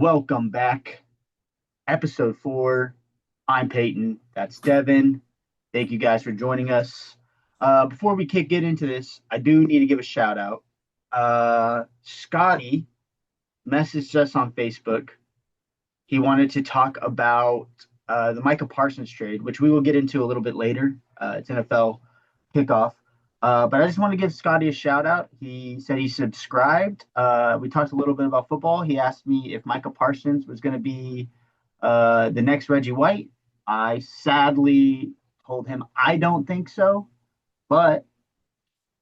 Welcome back. Episode 4. I'm Peyton. That's Devin. Thank you guys for joining us. Before we get into this, I do need to give a shout out. Scotty messaged us on Facebook. He wanted to talk about the Micah Parsons trade, which we will get into a little bit later. It's NFL kickoff. But I just want to give Scotty a shout out. He said he subscribed. We talked a little bit about football. He asked me if Micah Parsons was going to be the next Reggie White. I sadly told him I don't think so. But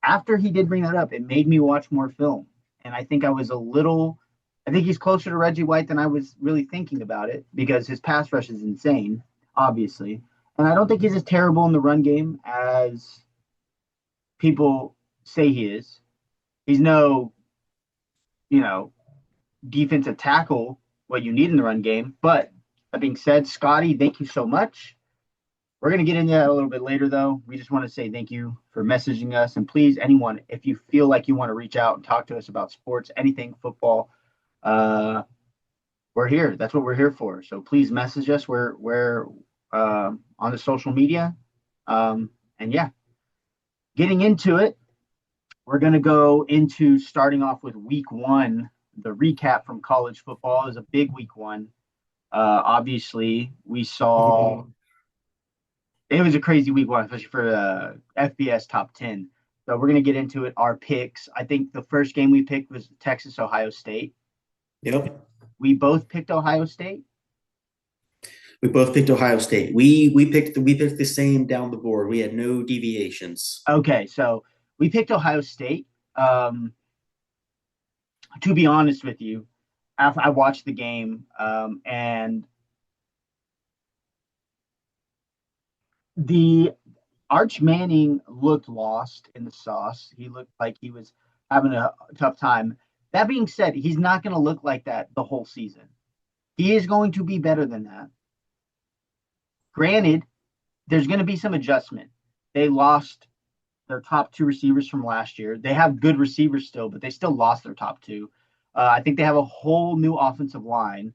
after he did bring that up, it made me watch more film. And I think he's closer to Reggie White than I was really thinking about it because his pass rush is insane, obviously. And I don't think he's as terrible in the run game as people say he is. He's no, you know, defensive tackle, what you need in the run game. But that being said, Scotty, thank you so much. We're going to get into that a little bit later, though. We just want to say thank you for messaging us. And please, anyone, if you feel like you want to reach out and talk to us about sports, anything, football, we're here. That's what we're here for. So please message us. We're on the social media. And yeah, getting into it, we're going to go into starting off with week one. The recap from college football is a big week one. Obviously, we saw it was a crazy week one, especially for the FBS top 10. So we're going to get into it. Our picks. I think the first game we picked was Texas Ohio State. Yep. We both picked Ohio State. We both picked Ohio State. We picked the same down the board. We had no deviations. Okay, so we picked Ohio State. To be honest with you, after I watched the game, and the Arch Manning looked lost in the sauce. He looked like he was having a tough time. That being said, he's not going to look like that the whole season. He is going to be better than that. Granted, there's going to be some adjustment. They lost their top two receivers from last year. They have good receivers still, but they still lost their top two. I think they have a whole new offensive line,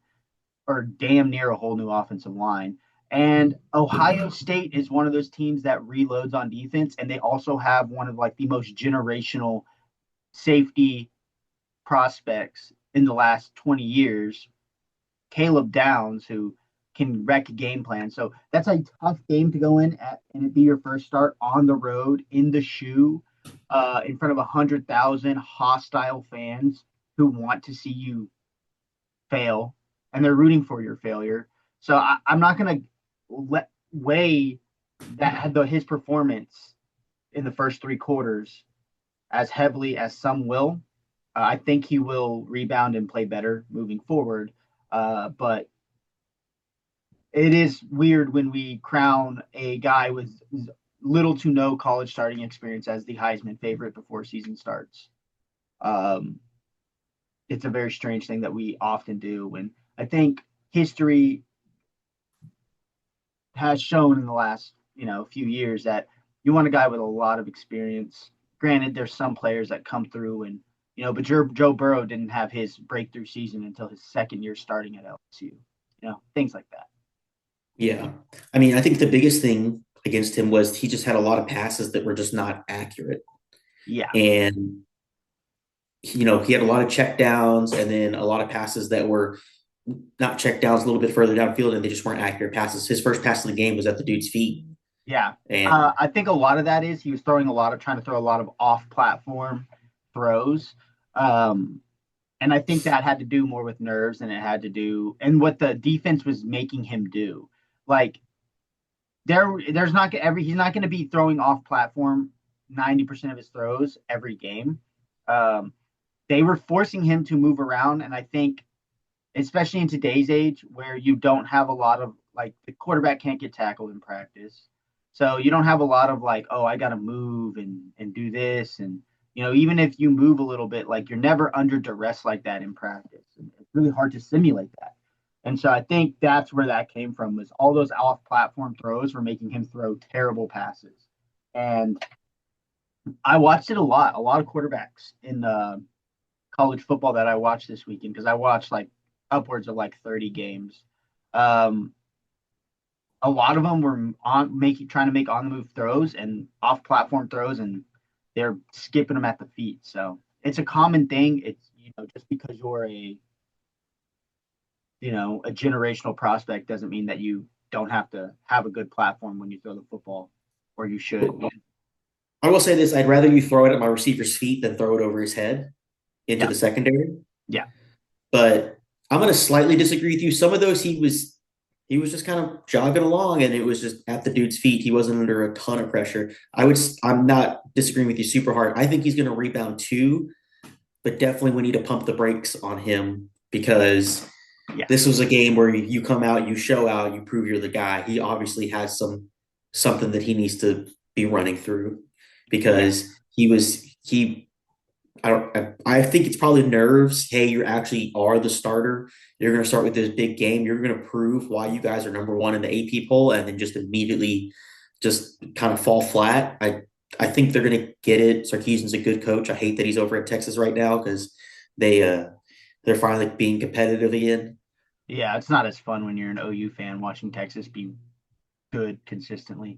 or damn near a whole new offensive line. And Ohio State is one of those teams that reloads on defense, and they also have one of like the most generational safety prospects in the last 20 years, Caleb Downs, who can wreck a game plan. So that's a tough game to go in at, and it be your first start on the road in the shoe, in front of 100,000 hostile fans who want to see you fail, and they're rooting for your failure. So I'm not going to weigh his performance in the first three quarters as heavily as some will. I think he will rebound and play better moving forward. But it is weird when we crown a guy with little to no college starting experience as the Heisman favorite before season starts. Um, it's a very strange thing that we often do. When I think history has shown in the last few years that you want a guy with a lot of experience. Granted, there's some players that come through and but Joe Burrow didn't have his breakthrough season until his second year starting at LSU. Things like that. Yeah. I mean, I think the biggest thing against him was he just had a lot of passes that were just not accurate. Yeah, And, he had a lot of check downs and then a lot of passes that were not check downs a little bit further downfield and they just weren't accurate passes. His first pass of the game was at the dude's feet. yeah. And I think a lot of that is he was trying to throw a lot of off-platform throws. Um, and I think that had to do more with nerves than it had to do and what the defense was making him do. Like there's not every he's not going to be throwing off platform 90% of his throws every game. Um, they were forcing him to move around, and I think especially in today's age where you don't have a lot of like the quarterback can't get tackled in practice. So you don't have a lot of like, oh, I got to move and do this. And, even if you move a little bit, like you're never under duress like that in practice. And it's really hard to simulate that. And so I think that's where that came from was all those off platform throws were making him throw terrible passes. And I watched it a lot of quarterbacks in college football that I watched this weekend because I watched like upwards of like 30 games. Um, a lot of them were on making trying to make on the move throws and off platform throws, and they're skipping them at the feet. So it's a common thing. It's just because you're a generational prospect doesn't mean that you don't have to have a good platform when you throw the football, or you should. I will say this: I'd rather you throw it at my receiver's feet than throw it over his head into Yeah, the secondary. yeah, But I'm going to slightly disagree with you. Some of those he was just kind of jogging along, and it was just at the dude's feet. He wasn't under a ton of pressure. I'm not disagreeing with you super hard. I think he's going to rebound too, but definitely we need to pump the brakes on him because yeah, this was a game where you come out, you show out, you prove you're the guy. He obviously has something that he needs to be running through yeah, because he I don't. I think it's probably nerves. Hey, you actually are the starter. You're going to start with this big game. You're going to prove why you guys are number one in the AP poll, and then just immediately, just kind of fall flat. I think they're going to get it. Sarkisian's a good coach. I hate that he's over at Texas right now because they they're finally being competitive again. yeah. It's not as fun when you're an OU fan watching Texas be good consistently.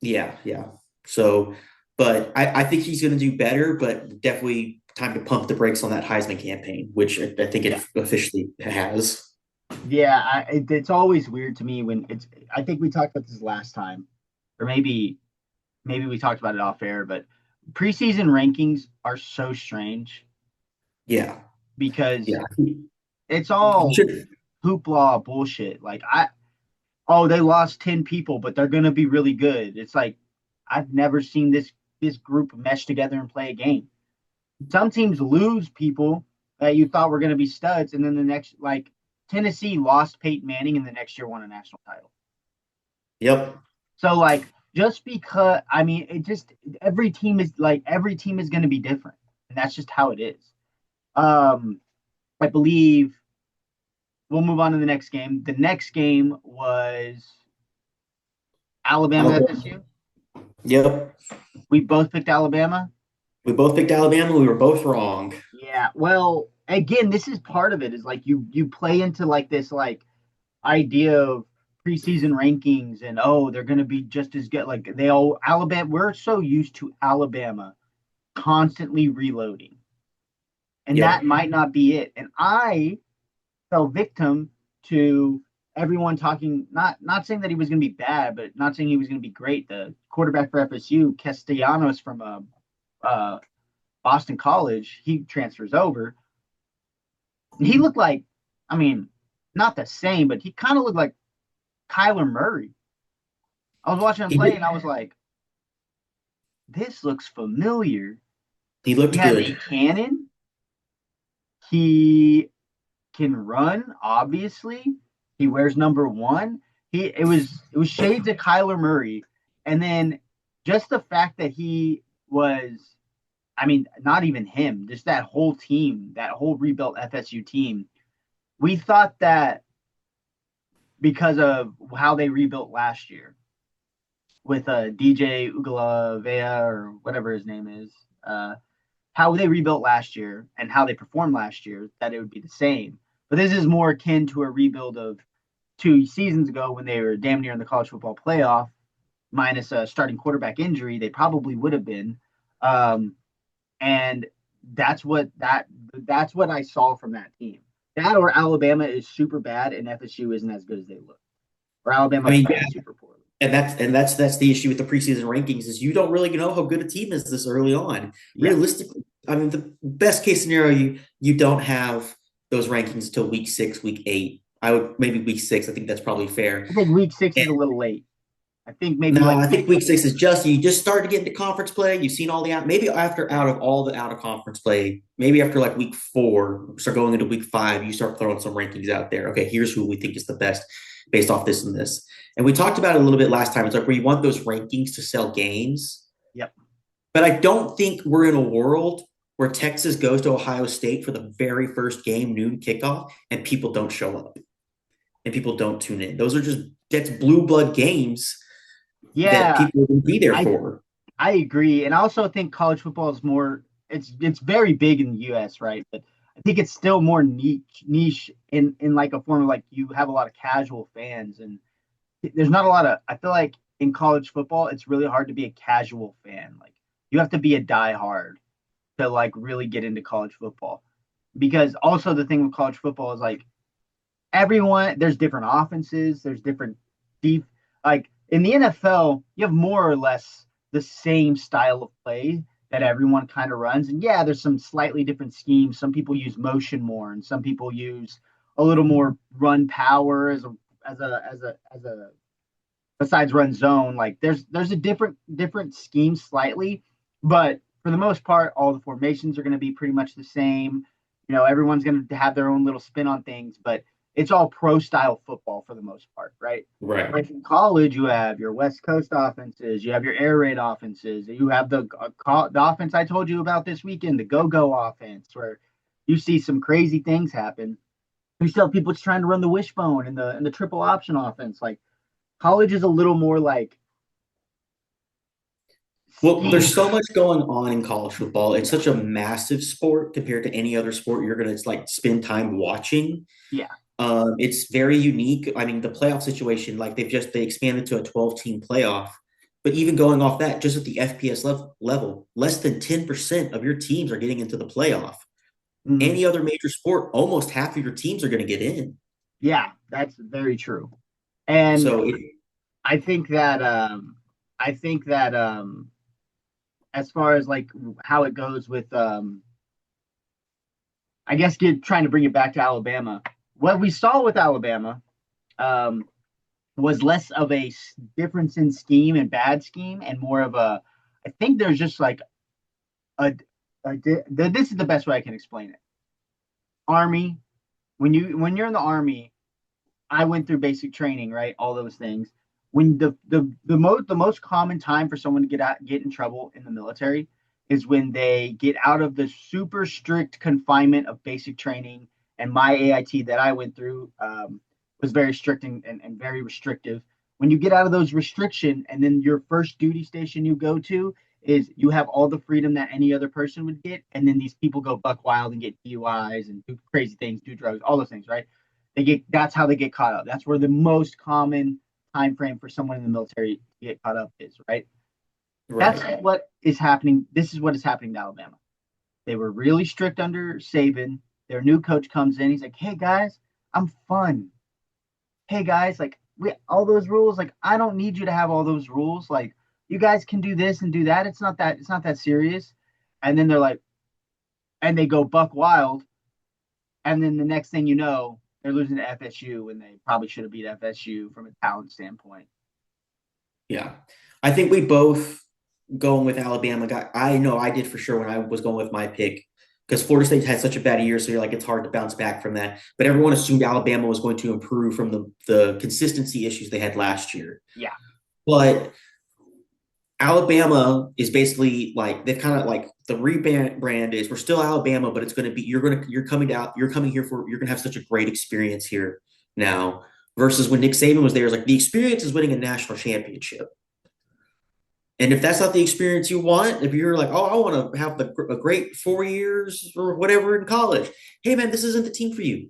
Yeah, yeah. So, but I think he's going to do better. But definitely time to pump the brakes on that Heisman campaign, which I think Yeah, it officially has. yeah. It's always weird to me when it's. I think we talked about this last time, or maybe we talked about it off air, but preseason rankings are so strange Yeah. because Yeah. it's You all should, hoopla bullshit. Like oh, they lost 10 people, but they're gonna be really good. It's like I've never seen this group mesh together and play a game. Some teams lose people that you thought were gonna be studs, and then the next, like Tennessee lost Peyton Manning and the next year won a national title. yep. So like just because I mean it just every team is gonna be different. And that's just how it is. Um I believe we'll move on to the next game. The next game was Alabama Alabama. FSU. Yep. We both picked Alabama. We both picked Alabama. We were both wrong. Yeah. Well, again, this is part of it. Is like you play into like this like idea of preseason rankings and oh they're gonna be just as good. Like they all Alabama. We're so used to Alabama constantly reloading, and that Yep. might not be it. And I fell victim to everyone talking, not saying that he was going to be bad, but not saying he was going to be great. The quarterback for FSU, Castellanos from uh, Boston College, he transfers over. And he looked like, I mean, not the same, but he kind of looked like Kyler Murray. I was watching him He play, did. and I was like, this looks familiar. He He looked has a good. cannon. He can run, obviously. He wears number one. It was shades of Kyler Murray. And then just the fact that he was, I mean, not even him, just that whole team, that whole rebuilt FSU team. We thought that because of how they rebuilt last year with DJ Ugalavea or whatever his name is, how they rebuilt last year and how they performed last year, that it would be the same. But this is more akin to a rebuild of 2 seasons ago when they were damn near in the college football playoff, minus a starting quarterback injury. They probably would have been, and that's what I saw from that team. That or Alabama is super bad and FSU isn't as good as they look, or I Alabama mean, playing super poorly. and that's the issue with the preseason rankings is you don't really know how good a team is this early on. Yeah, Realistically, I mean, the best case scenario, you don't have those rankings until week 6, week 8. I would maybe week 6. I think that's probably fair. I think week 6 is a little late. I think maybe No, like I think week 6 is just you just start to get into conference play. You've seen all the maybe after out of all the out of conference play, maybe after like week 4, start going into week 5, you start throwing some rankings out there. Okay, here's who we think is the best based off this and this. And we talked about it a little bit last time. It's like where you want those rankings to sell games. yep. But I don't think we're in a world where Texas goes to Ohio State for the very first game, noon kickoff, and people don't show up and people don't tune in. That's blue blood games that Yeah, people will be there I for. I agree, and I also think college football is more. It's very big in the U.S., right? But I I think it's still more niche in like a form of like you have a lot of casual fans and there's not a lot of I feel like in college football it's really hard to be a casual fan. Like you have to be a diehard to like really get into college football. Because also the thing with college football is like everyone there's different offenses, there's different deep like in the NFL, you have more or less the same style of play that everyone kind of runs. And yeah, there's some slightly different schemes. Some people use motion more and some people use a little more run power as a besides run zone. Like there's a different scheme slightly, but for the most part, all the formations are going to be pretty much the same. You know, everyone's going to have their own little spin on things, but it's all pro style football for the most part, right? Right. Like in college, you have your West Coast offenses, you have your air raid offenses, you have the offense I told you about this weekend, the go go offense, where you see some crazy things happen. You still have people just trying to run the wishbone and the triple option offense. Like college is a little more like Well, scheme. there's so much going on in college football. It's such a massive sport compared to any other sport you're going to like spend time watching. Yeah. It's very unique. I mean, the playoff situation, like they expanded to a 12-team playoff, but even going off that, just at the FPS level, less than 10% of your teams are getting into the playoff. Mhm. Any other major sport, almost half of your teams are going to get in. Yeah, that's very true. And So it, I think that I think that as far as like how it goes with I guess trying to bring it back to Alabama. What we saw with Alabama um, was less of a difference in scheme and bad scheme, and more of a. I think there's just like a, this is the best way I can explain it. Army, when you're in the army, I went through basic training, right? All those things. When the most common time for someone to get in trouble in the military is when they get out of the super strict confinement of basic training. And my AIT that I went through was very strict and very restrictive. When you get out of those restriction, and then your first duty station you go to is you have all the freedom that any other person would get, and then these people go buck wild and get DUIs and do crazy things, do drugs, all those things, right? That's how they get caught up. That's where the most common time frame for someone in the military to get caught up is, right? That's right. what is happening. This is what is happening to Alabama. They were really strict under Saban. Their new coach comes in. He's like, "Hey guys, I'm fun. Hey guys, like all those rules. Like I don't need you to have all those rules. Like you guys can do this and do that. It's not that serious." And then they're like, and they go buck wild. And then the next thing you know, they're losing to FSU when they probably should have beat FSU from a talent standpoint. Yeah. I think we both going with Alabama got I know I did for sure when I was going with my pick because Florida State had such a bad year, so you're like it's hard to bounce back from that. But everyone assumed Alabama was going to improve from the consistency issues they had last year. Yeah. But Alabama is basically like they've kind of like the rebrand is we're still Alabama, but it's going to be you're coming out you're coming here for you're going to have such a great experience here now versus when Nick Saban was there. It's like the experience is winning a national championship. And if that's not the experience you want, if you're like, oh, I want to have a great 4 years or whatever in college, hey man, this isn't the team for you.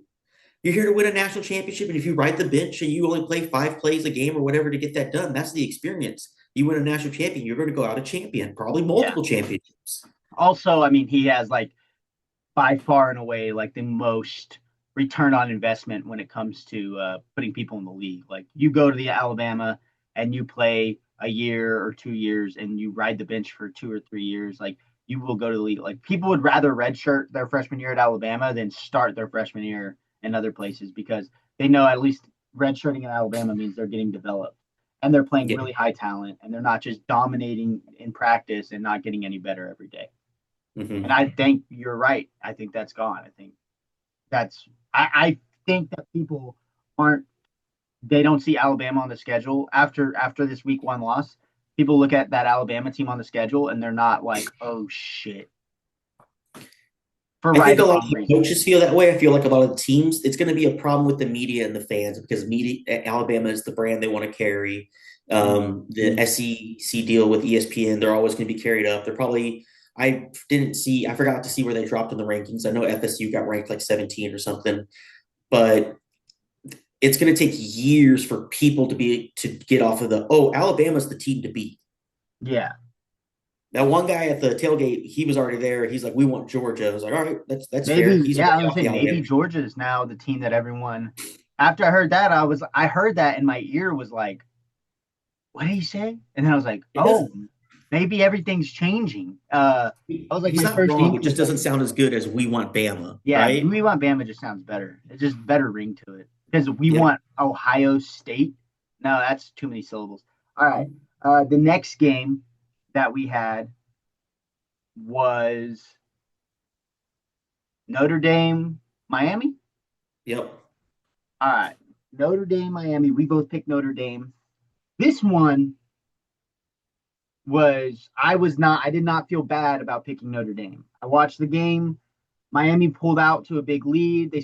You're here to win a national championship, and if you ride the bench and you only play 5 plays a game or whatever to get that done, that's the experience. You win a national champion, you're going to go out a champion, probably Yeah. multiple championships. Also, I mean, he has like by far and away like the most return on investment when it comes to putting people in the league. Like you go to the Alabama and you play a year or 2 years and you ride the bench for 2 or 3 years, like you will go to the league. Like people would rather redshirt their freshman year at Alabama than start their freshman year in other places because they know at least redshirting in Alabama means they're getting developed and they're playing Yeah. really high talent and they're not just dominating in practice and not getting any better every day. And Mm-hmm. I think you're right. I think that's gone. I think that people aren't they don't see Alabama on the schedule after this week one loss. People look at that Alabama team on the schedule and they're not like, oh shit, for I right think a or lot of wrong the reasons. coaches feel that way. I feel like a lot of the teams, it's going to be a problem with the media and the fans because media, Alabama is the brand they want to carry. Mm-hmm. The SEC deal with ESPN, they're always going to be carried up. They're probably I I forgot to see where they dropped in the rankings. I know FSU got ranked like 17 or something, but it's going to take years for people to get off of Alabama's the team to beat. Yeah. That one guy at the tailgate, he was already there. He's like, we want Georgia. I was like, all right, that's fair. Maybe, He's yeah, I already was off gonna the say maybe Alabama. Georgia is now the team that everyone. After I heard that, and my ear was like, "What did he say?" And then I was like, It "Oh, doesn't. maybe everything's changing." I was like, He's my not first wrong. It just inkling. doesn't sound as good as we want Bama, Yeah, right? we want Bama just sounds better. It's just better ring to it because we Yep. want Ohio State. No, that's too many syllables. All right. The next game that we had was Notre Dame, Miami. Yep. All right. Notre Dame, Miami. We both picked Notre Dame. This one I did not feel bad about picking Notre Dame. I watched the game. Miami pulled out to a big lead.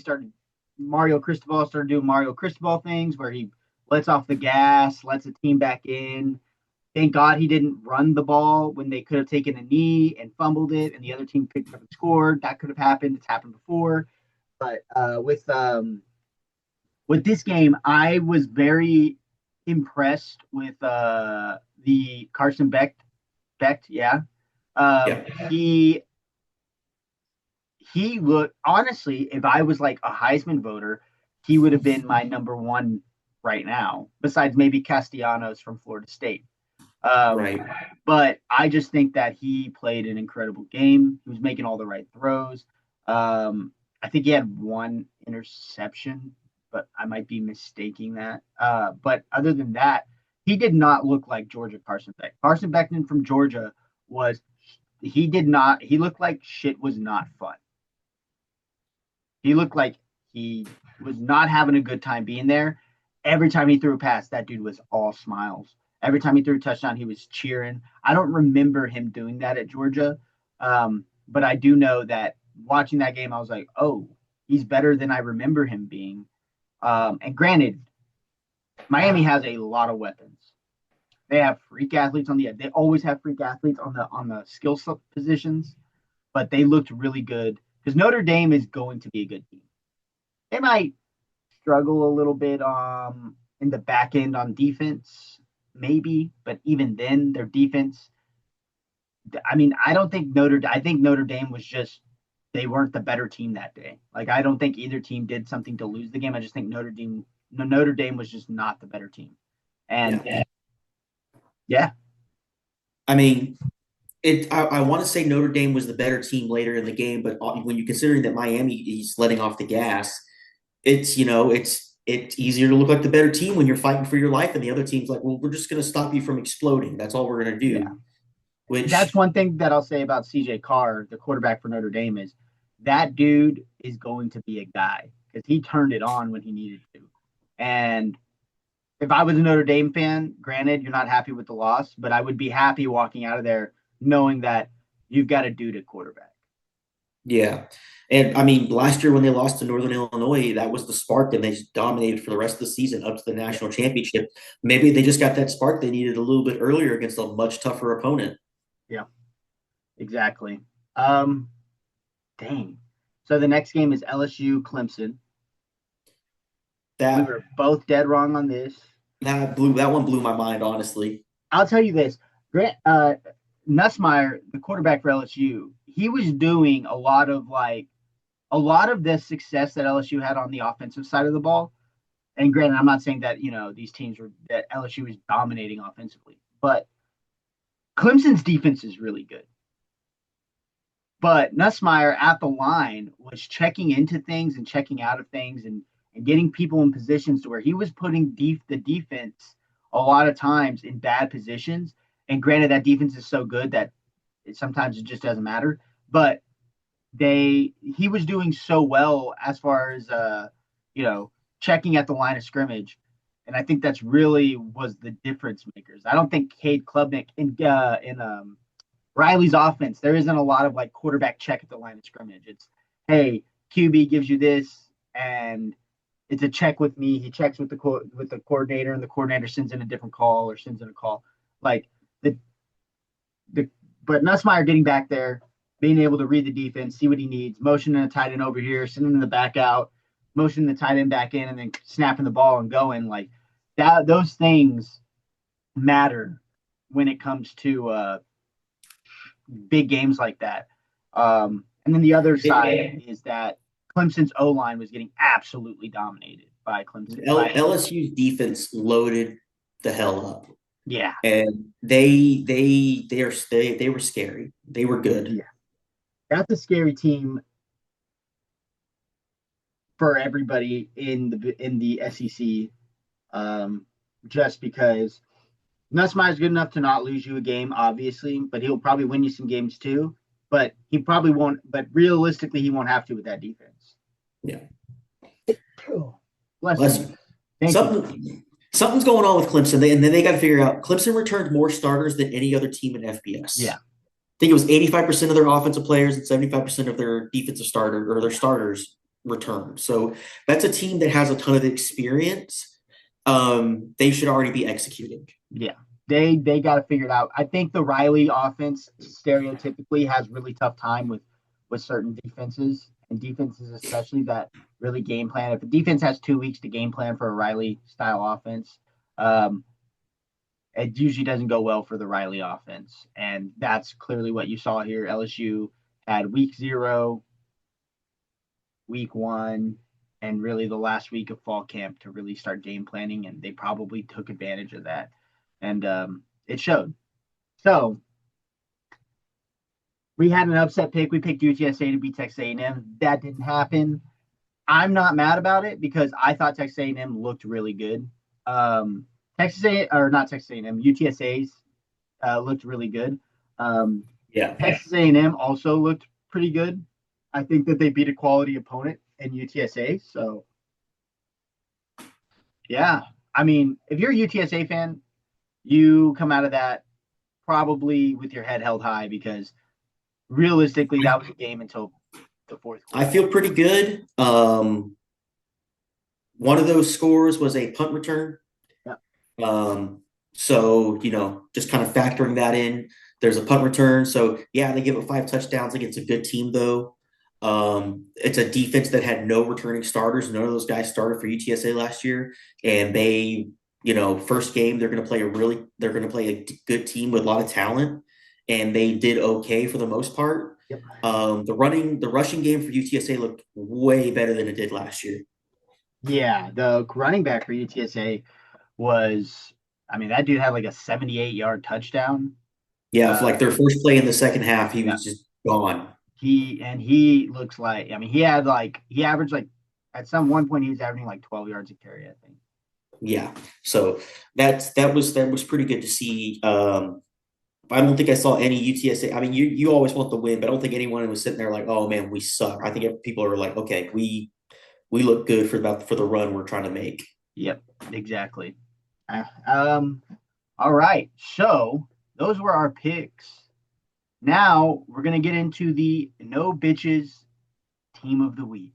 Mario Cristobal started doing Mario Cristobal things where he lets off the gas, lets the team back in. Thank God he didn't run the ball when they could have taken a knee and fumbled it, and the other team picked up and scored. That could have happened. It's happened before. But with this game, I was very impressed with the Carson Beck. Yeah, Yeah. he looked honestly. If I was like a Heisman voter, he would have been my number one right now. Besides maybe Castellanos from Florida State. Um, Right. but I just think that he played an incredible game. He was making all the right throws. I think he had one interception, but I might be mistaking that. But other than that, he did not look like Georgia Carson Beck. Carson Beckman from Georgia was he did not he looked like shit was not fun. He looked like he was not having a good time being there. Every time he threw a pass, that dude was all smiles. Every time he threw a touchdown, he was cheering. I don't remember him doing that at Georgia, but I do know that watching that game, I was like, oh, he's better than I remember him being. And granted, Miami has a lot of weapons. They have freak athletes on the end. They always have freak athletes on the skill positions, but they looked really good because Notre Dame is going to be a good team. They might struggle a little bit in the back end on defense, maybe, but even then, their defense. I mean, I think Notre Dame was just they weren't the better team that day. Like I don't think either team did something to lose the game. I just think Notre Dame was just not the better team. And Yeah. yeah, I mean, I want to say Notre Dame was the better team later in the game, but when you considering that Miami is letting off the gas, it's easier to look like the better team when you're fighting for your life, and the other team's like, well, we're just going to stop you from exploding. That's all we're going to yeah. do. That's Which, one thing that I'll say about CJ Carr, the quarterback for Notre Dame, is that dude is going to be a guy because he turned it on when he needed to. And if I was a Notre Dame fan, granted, you're not happy with the loss, but I would be happy walking out of there knowing that you've got a dude at quarterback. yeah, and I mean, last year when they lost to Northern Illinois, that was the spark, and they just dominated for the rest of the season up to the Yeah, national championship. Maybe they just got that spark they needed a little bit earlier against a much tougher opponent. yeah, exactly. Um, dang. So the next game is LSU Clemson. We That were both dead wrong on this. that one blew my mind, honestly. I'll tell you this. Grant Nussmeyer, the quarterback for LSU, he was doing a lot of the success that LSU had on the offensive side of the ball. And granted, I'm not saying that these teams were that LSU was dominating offensively, but Clemson's defense is really good. But Nussmeyer at the line was checking into things and checking out of things and getting people in positions to where he was putting the defense a lot of times in bad positions. And granted, that defense is so good that sometimes it just doesn't matter. But he was doing so well as far as you know checking at the line of scrimmage, and I think that's really was the difference makers. I don't think Cade Klubnik in Riley's offense there isn't a lot of like quarterback check at the line of scrimmage. It's hey QB gives you this and it's a check with me. He checks with the coordinator and the coordinator sends in a different call or sends in a call like the the but Nussmeier getting back there, being able to read the defense, see what he needs, motioning a tight end over here, sending the back out, motioning the tight end back in, and then snapping the ball and going like that. Those things matter when it comes to big games like that. And then the other side is that Clemson's O line was getting absolutely dominated by Clemson. LSU's defense loaded the hell up, Yeah, and they were scary. They were good. yeah, that's a scary team for everybody in the SEC. Just because Nussmeier's good enough to not lose you a game, obviously, but he'll probably win you some games too. But he probably won't. But realistically, he won't have to with that defense. Yeah. Bless you. Thank you. Something's going on with Clemson. And then they got to figure out Clemson returned more starters than any other team in FBS. Yeah. I think it was 85% of their offensive players and 75% of their defensive starter or their starters returned. So that's a team that has a ton of experience. They should already be executing. Yeah. They got to figure it out. I think the Riley offense stereotypically has really tough time with certain defenses, and defenses especially that really game plan. If a defense has 2 weeks to game plan for a Riley style offense, it usually doesn't go well for the Riley offense. And that's clearly what you saw here. LSU had week 0, week 1, and really the last week of fall camp to really start game planning, and they probably took advantage of that. And it showed. So we had an upset pick. We picked UTSA to beat Texas A&M. That didn't happen. I'm not mad about it because I thought Texas A&M looked really good. UTSA's looked really good. Texas A&M also looked pretty good. I think that they beat a quality opponent in UTSA. So, yeah. I mean, if you're a UTSA fan, you come out of that probably with your head held high because realistically, that was a game until the fourth quarter. I feel pretty good. One of those scores was a punt return. Yeah. So, just kind of factoring that in, there's a punt return. So, yeah, they give it 5 touchdowns against a good team, though. It's a defense that had no returning starters. None of those guys started for UTSA last year. And they, first game, they're going to play a good team with a lot of talent. And they did okay for the most part. Yep. The rushing game for UTSA looked way better than it did last year. Yeah, the running back for UTSA that dude had like a 78-yard touchdown. Yeah, for like their first play in the second half, he was just gone. He looks like, he averaged like at some one point he was averaging like 12 yards a carry, I think. Yeah, so that was pretty good to see. I don't think I saw any UTSA. I mean, you always want the win, but I don't think anyone was sitting there like, oh man, we suck. I think people are like, okay, we look good for the run we're trying to make. Yep, exactly. All right, so those were our picks. Now we're gonna get into the No Bitches Team of the Week.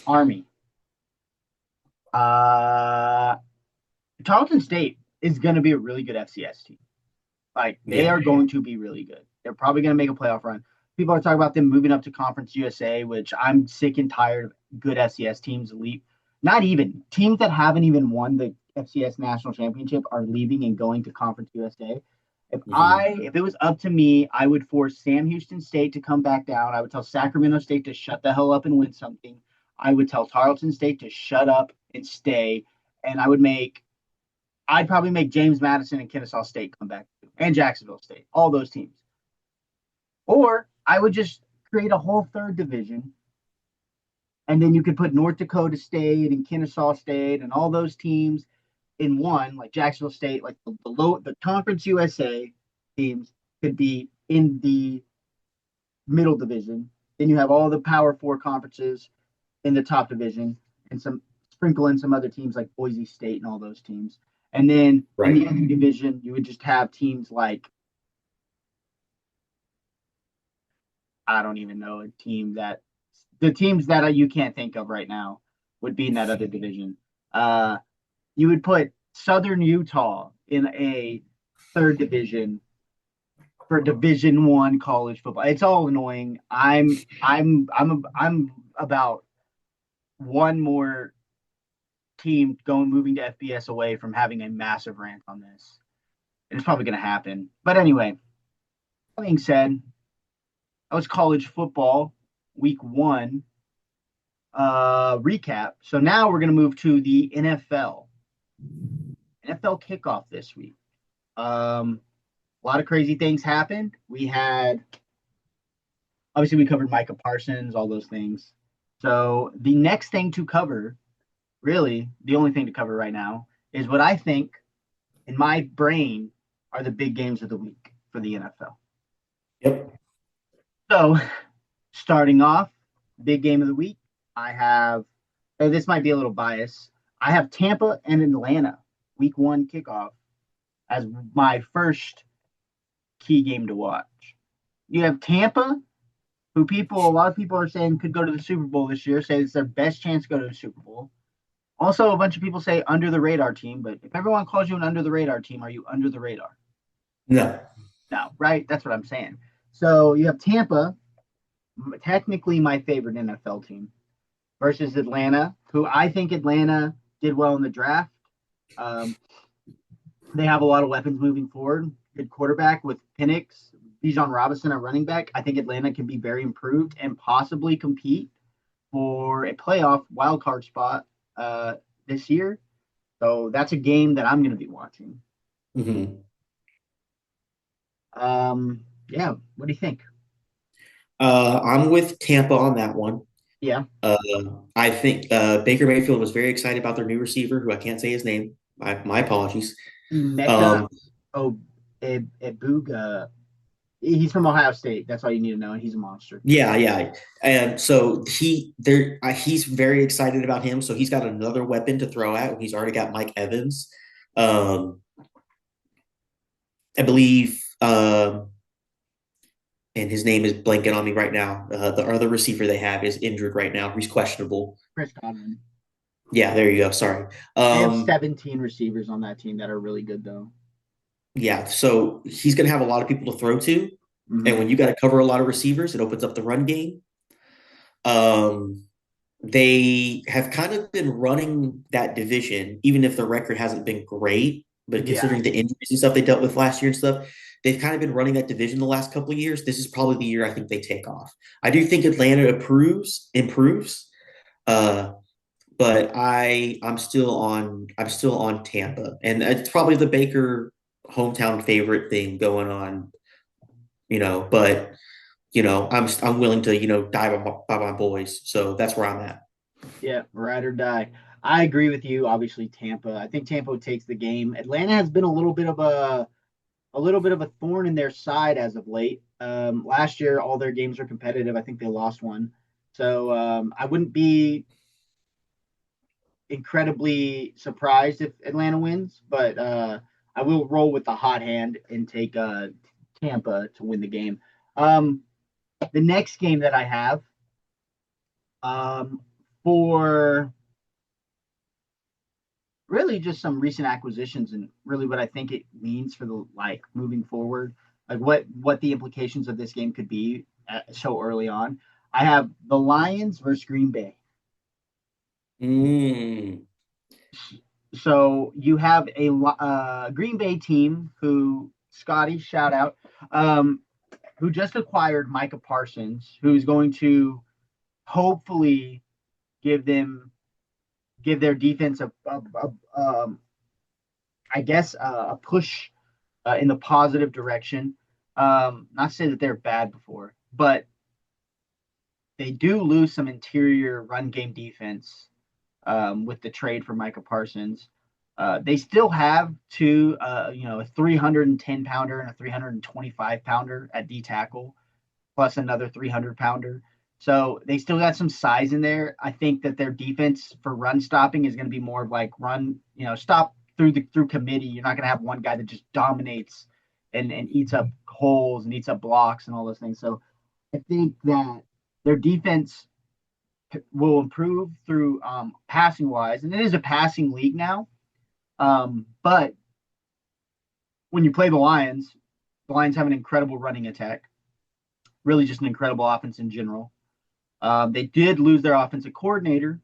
Army. Tarleton State is going to be a really good FCS team. They are going to be really good. They're probably going to make a playoff run. People are talking about them moving up to Conference USA, which I'm sick and tired of good FCS teams not even teams that haven't even won the FCS national championship are leaving and going to Conference USA. If it was up to me, I would force Sam Houston State to come back down. I would tell Sacramento State to shut the hell up and win something. I would tell Tarleton State to shut up and stay. And I'd probably make James Madison and Kennesaw State come back too, and Jacksonville State, all those teams. Or I would just create a whole third division, and then you could put North Dakota State and Kennesaw State and all those teams in one, like Jacksonville State, like the Conference USA teams could be in the middle division. Then you have all the Power 4 conferences in the top division, and sprinkle in some other teams like Boise State and all those teams. And then in the other division, you would just have teams like, I don't even know, the teams that you can't think of right now would be in that other division. You would put Southern Utah in a third division for Division One college football. It's all annoying. I'm about one more team moving to FBS away from having a massive rant on this. It's probably going to happen. But anyway, that being said, that was college football week one recap. So now we're going to move to the NFL. NFL kickoff this week. A lot of crazy things happened. We had, obviously, we covered Micah Parsons, all those things. So the next thing to cover, really, the only thing to cover right now, is what I think in my brain are the big games of the week for the NFL. Yep. So, starting off, big game of the week, I have, this might be a little biased, I have Tampa and Atlanta week one kickoff as my first key game to watch. You have Tampa, who a lot of people are saying could go to the Super Bowl this year, say it's their best chance to go to the Super Bowl. Also, a bunch of people say under the radar team, but if everyone calls you an under the radar team, are you under the radar? No. No, right? That's what I'm saying. So you have Tampa, technically my favorite NFL team, versus Atlanta, who I think Atlanta did well in the draft. Um, they have a lot of weapons moving forward. Good quarterback with Penix, Bijan Robinson at running back. I think Atlanta can be very improved and possibly compete for a playoff wild card spot this year. So that's a game that I'm going to be watching. Mm-hmm. Yeah. What do you think? I'm with Tampa on that one. Yeah. Uh, I think Baker Mayfield was very excited about their new receiver, who I can't say his name. My apologies. Emeka Um, Ebuga. He's from Ohio State. That's all you need to know. And he's a monster. yeah, yeah, and so he's very excited about him. So he's got another weapon to throw at. He's already got Mike Evans. Um, I believe, and his name is blanking on me right now. The other receiver they have is injured right now. He's questionable. Chris Godwin. Yeah, there you go. Sorry. They have 17 receivers on that team that are really good, though. Yeah, so he's going to have a lot of people to throw to, and Mm-hmm. when you got to cover a lot of receivers, it opens up the run game. Um, they have kind of been running that division, even if the record hasn't been great. But Yeah. considering the injuries and stuff they dealt with last year and stuff, they've kind of been running that division the last couple of years. This is probably the year I think they take off. I do think Atlanta improves, uh, but I'm still on Tampa, and it's probably the Baker hometown favorite thing going on, But I'm willing to die by my boys, so that's where I'm at. Yeah. Ride or die. I agree with you. Obviously, Tampa. I think Tampa takes the game. Atlanta has been a little bit of a thorn in their side as of late. Last year, all their games were competitive. I think they lost one. So I wouldn't be incredibly surprised if Atlanta wins, but I will roll with the hot hand and take Tampa to win the game. Um, the next game that I have um, for really just some recent acquisitions and really what I think it means for the moving forward, like what the implications of this game could be so early on. I have the Lions versus Green Bay. Mm. So you have a Green Bay team who Scotty shout out, um, who just acquired Micah Parsons, who's going to hopefully give them give their defense I guess a push in the positive direction. Not to say that they're bad before, but they do lose some interior run game defense with the trade for Micah Parsons. They still have a 310 pounder and a 325 pounder at D tackle, plus another 300 pounder. So they still got some size in there. I think that their defense for run stopping is going to be more of like run, stop through committee. You're not going to have one guy that just dominates and eats up holes and eats up blocks and all those things. So I think that their defense will improve through passing wise, and it is a passing league now. But when you play the Lions have an incredible running attack, really just an incredible offense in general. They did lose their offensive coordinator,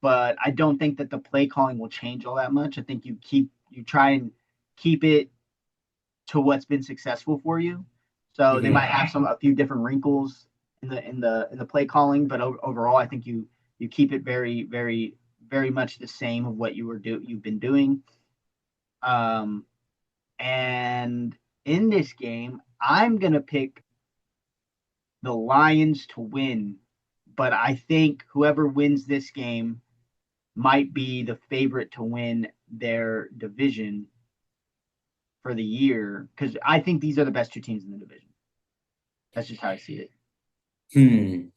but I don't think that the play calling will change all that much. I think you try and keep it to what's been successful for you. So they might Mhm. have a few different wrinkles in the play calling, but overall, I think you keep it very much the same of what you've been doing. Um, and in this game, I'm gonna pick the Lions to win, but I think whoever wins this game might be the favorite to win their division for the year because I think these are the best two teams in the division. That's just how I see it. Hmm.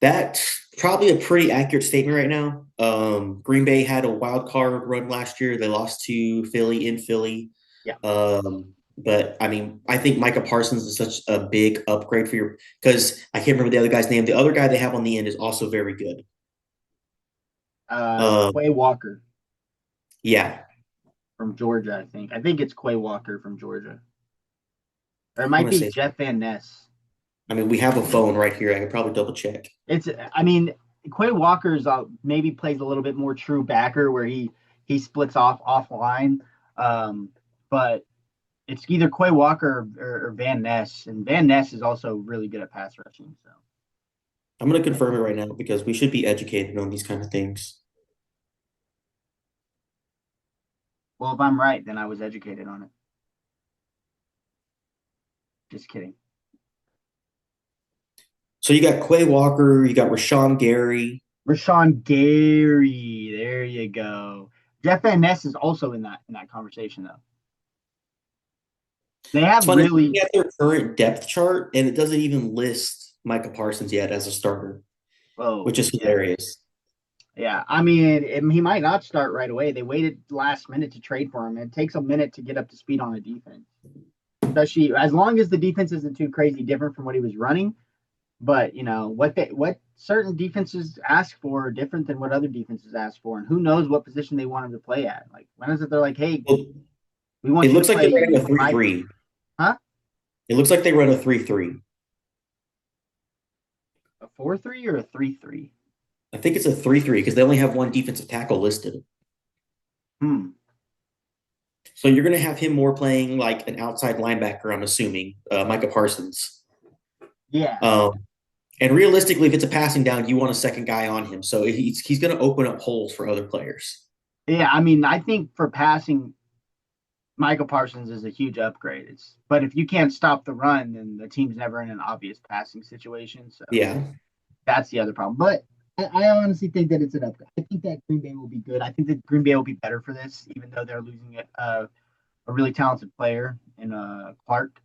That's probably a pretty accurate statement right now. Green Bay had a wild card run last year. They lost to Philly in Philly. Yeah. But I mean, I think Micah Parsons is such a big upgrade for your because I can't remember the other guy's name. The other guy they have on the end is also very good. Quay Walker Yeah, from Georgia, I think. I think it's Quay Walker from Georgia. Or it I might want to be say. Jeff Van Ness. I mean, we have a phone right here. I could probably double check. I mean, Quay Walker's maybe plays a little bit more true backer where he splits offline. Um, but it's either Quay Walker or Van Ness, and Van Ness is also really good at pass rushing. So, I'm going to confirm it right now because we should be educated on these kind of things. well, if I'm right, then I was educated on it. Just kidding. So you got Quay Walker, you got Rashawn Gary. Rashawn Gary, there you go. Jeff Van Ness is also in that conversation though. They It's have funny looking really at their current depth chart, and it doesn't even list Micah Parsons yet as a starter, which oh is yeah. hilarious. Yeah, I mean, he might not start right away. They waited last minute to trade for him. It takes a minute to get up to speed on a defense, especially as long as the defense isn't too crazy different from what he was running. But what certain defenses ask for are different than what other defenses ask for, and who knows what position they want him to play at. Like when is it they're like, hey, Well, we want it you to looks like they're play running a Mike, 3-3. huh? It looks like they run a 3-3. A 4-3 or a 3-3? I think it's a 3-3 because they only have one defensive tackle listed. Hmm. So you're going to have him more playing like an outside linebacker, I'm assuming, Micah Parsons. Yeah. Um, and realistically, if it's a passing down, you want a second guy on him. So he's going to open up holes for other players. Yeah. I mean, I think for passing, Michael Parsons is a huge upgrade. But if you can't stop the run, then the team's never in an obvious passing situation. So Yeah. that's the other problem. But I honestly think that it's an upgrade. I think that Green Bay will be good. I think that Green Bay will be better for this, even though they're losing a really talented player in Clark.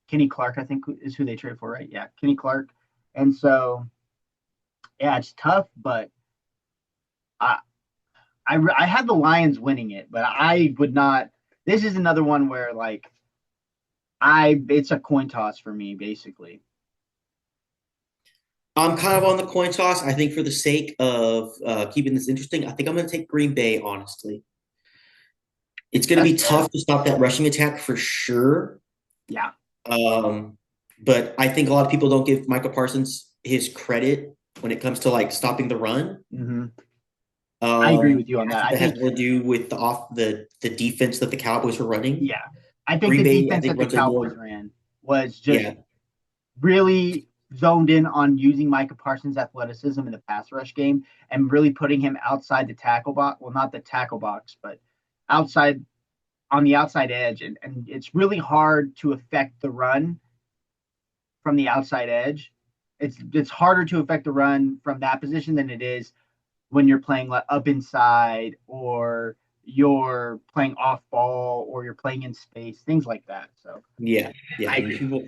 Kenny Clark, I think, is who they traded for, right? Yeah, Kenny Clark. And so, yeah, it's tough, but I, I had the Lions winning it, but I would not. This is another one where like it's a coin toss for me, basically. I'm kind of on the coin toss. I think for the sake of keeping this interesting, I think I'm going to take Green Bay, honestly. It's going to That's be fair. tough to stop that rushing attack for sure. Yeah. Um, but I think a lot of people don't give Michael Parsons his credit when it comes to like stopping the run. Hmm. I agree with you on I that. think I that has think, more to do with the defense that the Cowboys were running. yeah, I think Green the Bay, I defense think, that the runs a Cowboys more ran was just yeah, really zoned in on using Micah Parsons' athleticism in the pass rush game and really putting him outside the tackle box. Well, not the tackle box, but outside on the outside edge. And it's really hard to affect the run from the outside edge. It's harder to affect the run from that position than it is when you're playing like up inside or you're playing off ball or you're playing in space, things like that. So yeah. I I mean, agree. people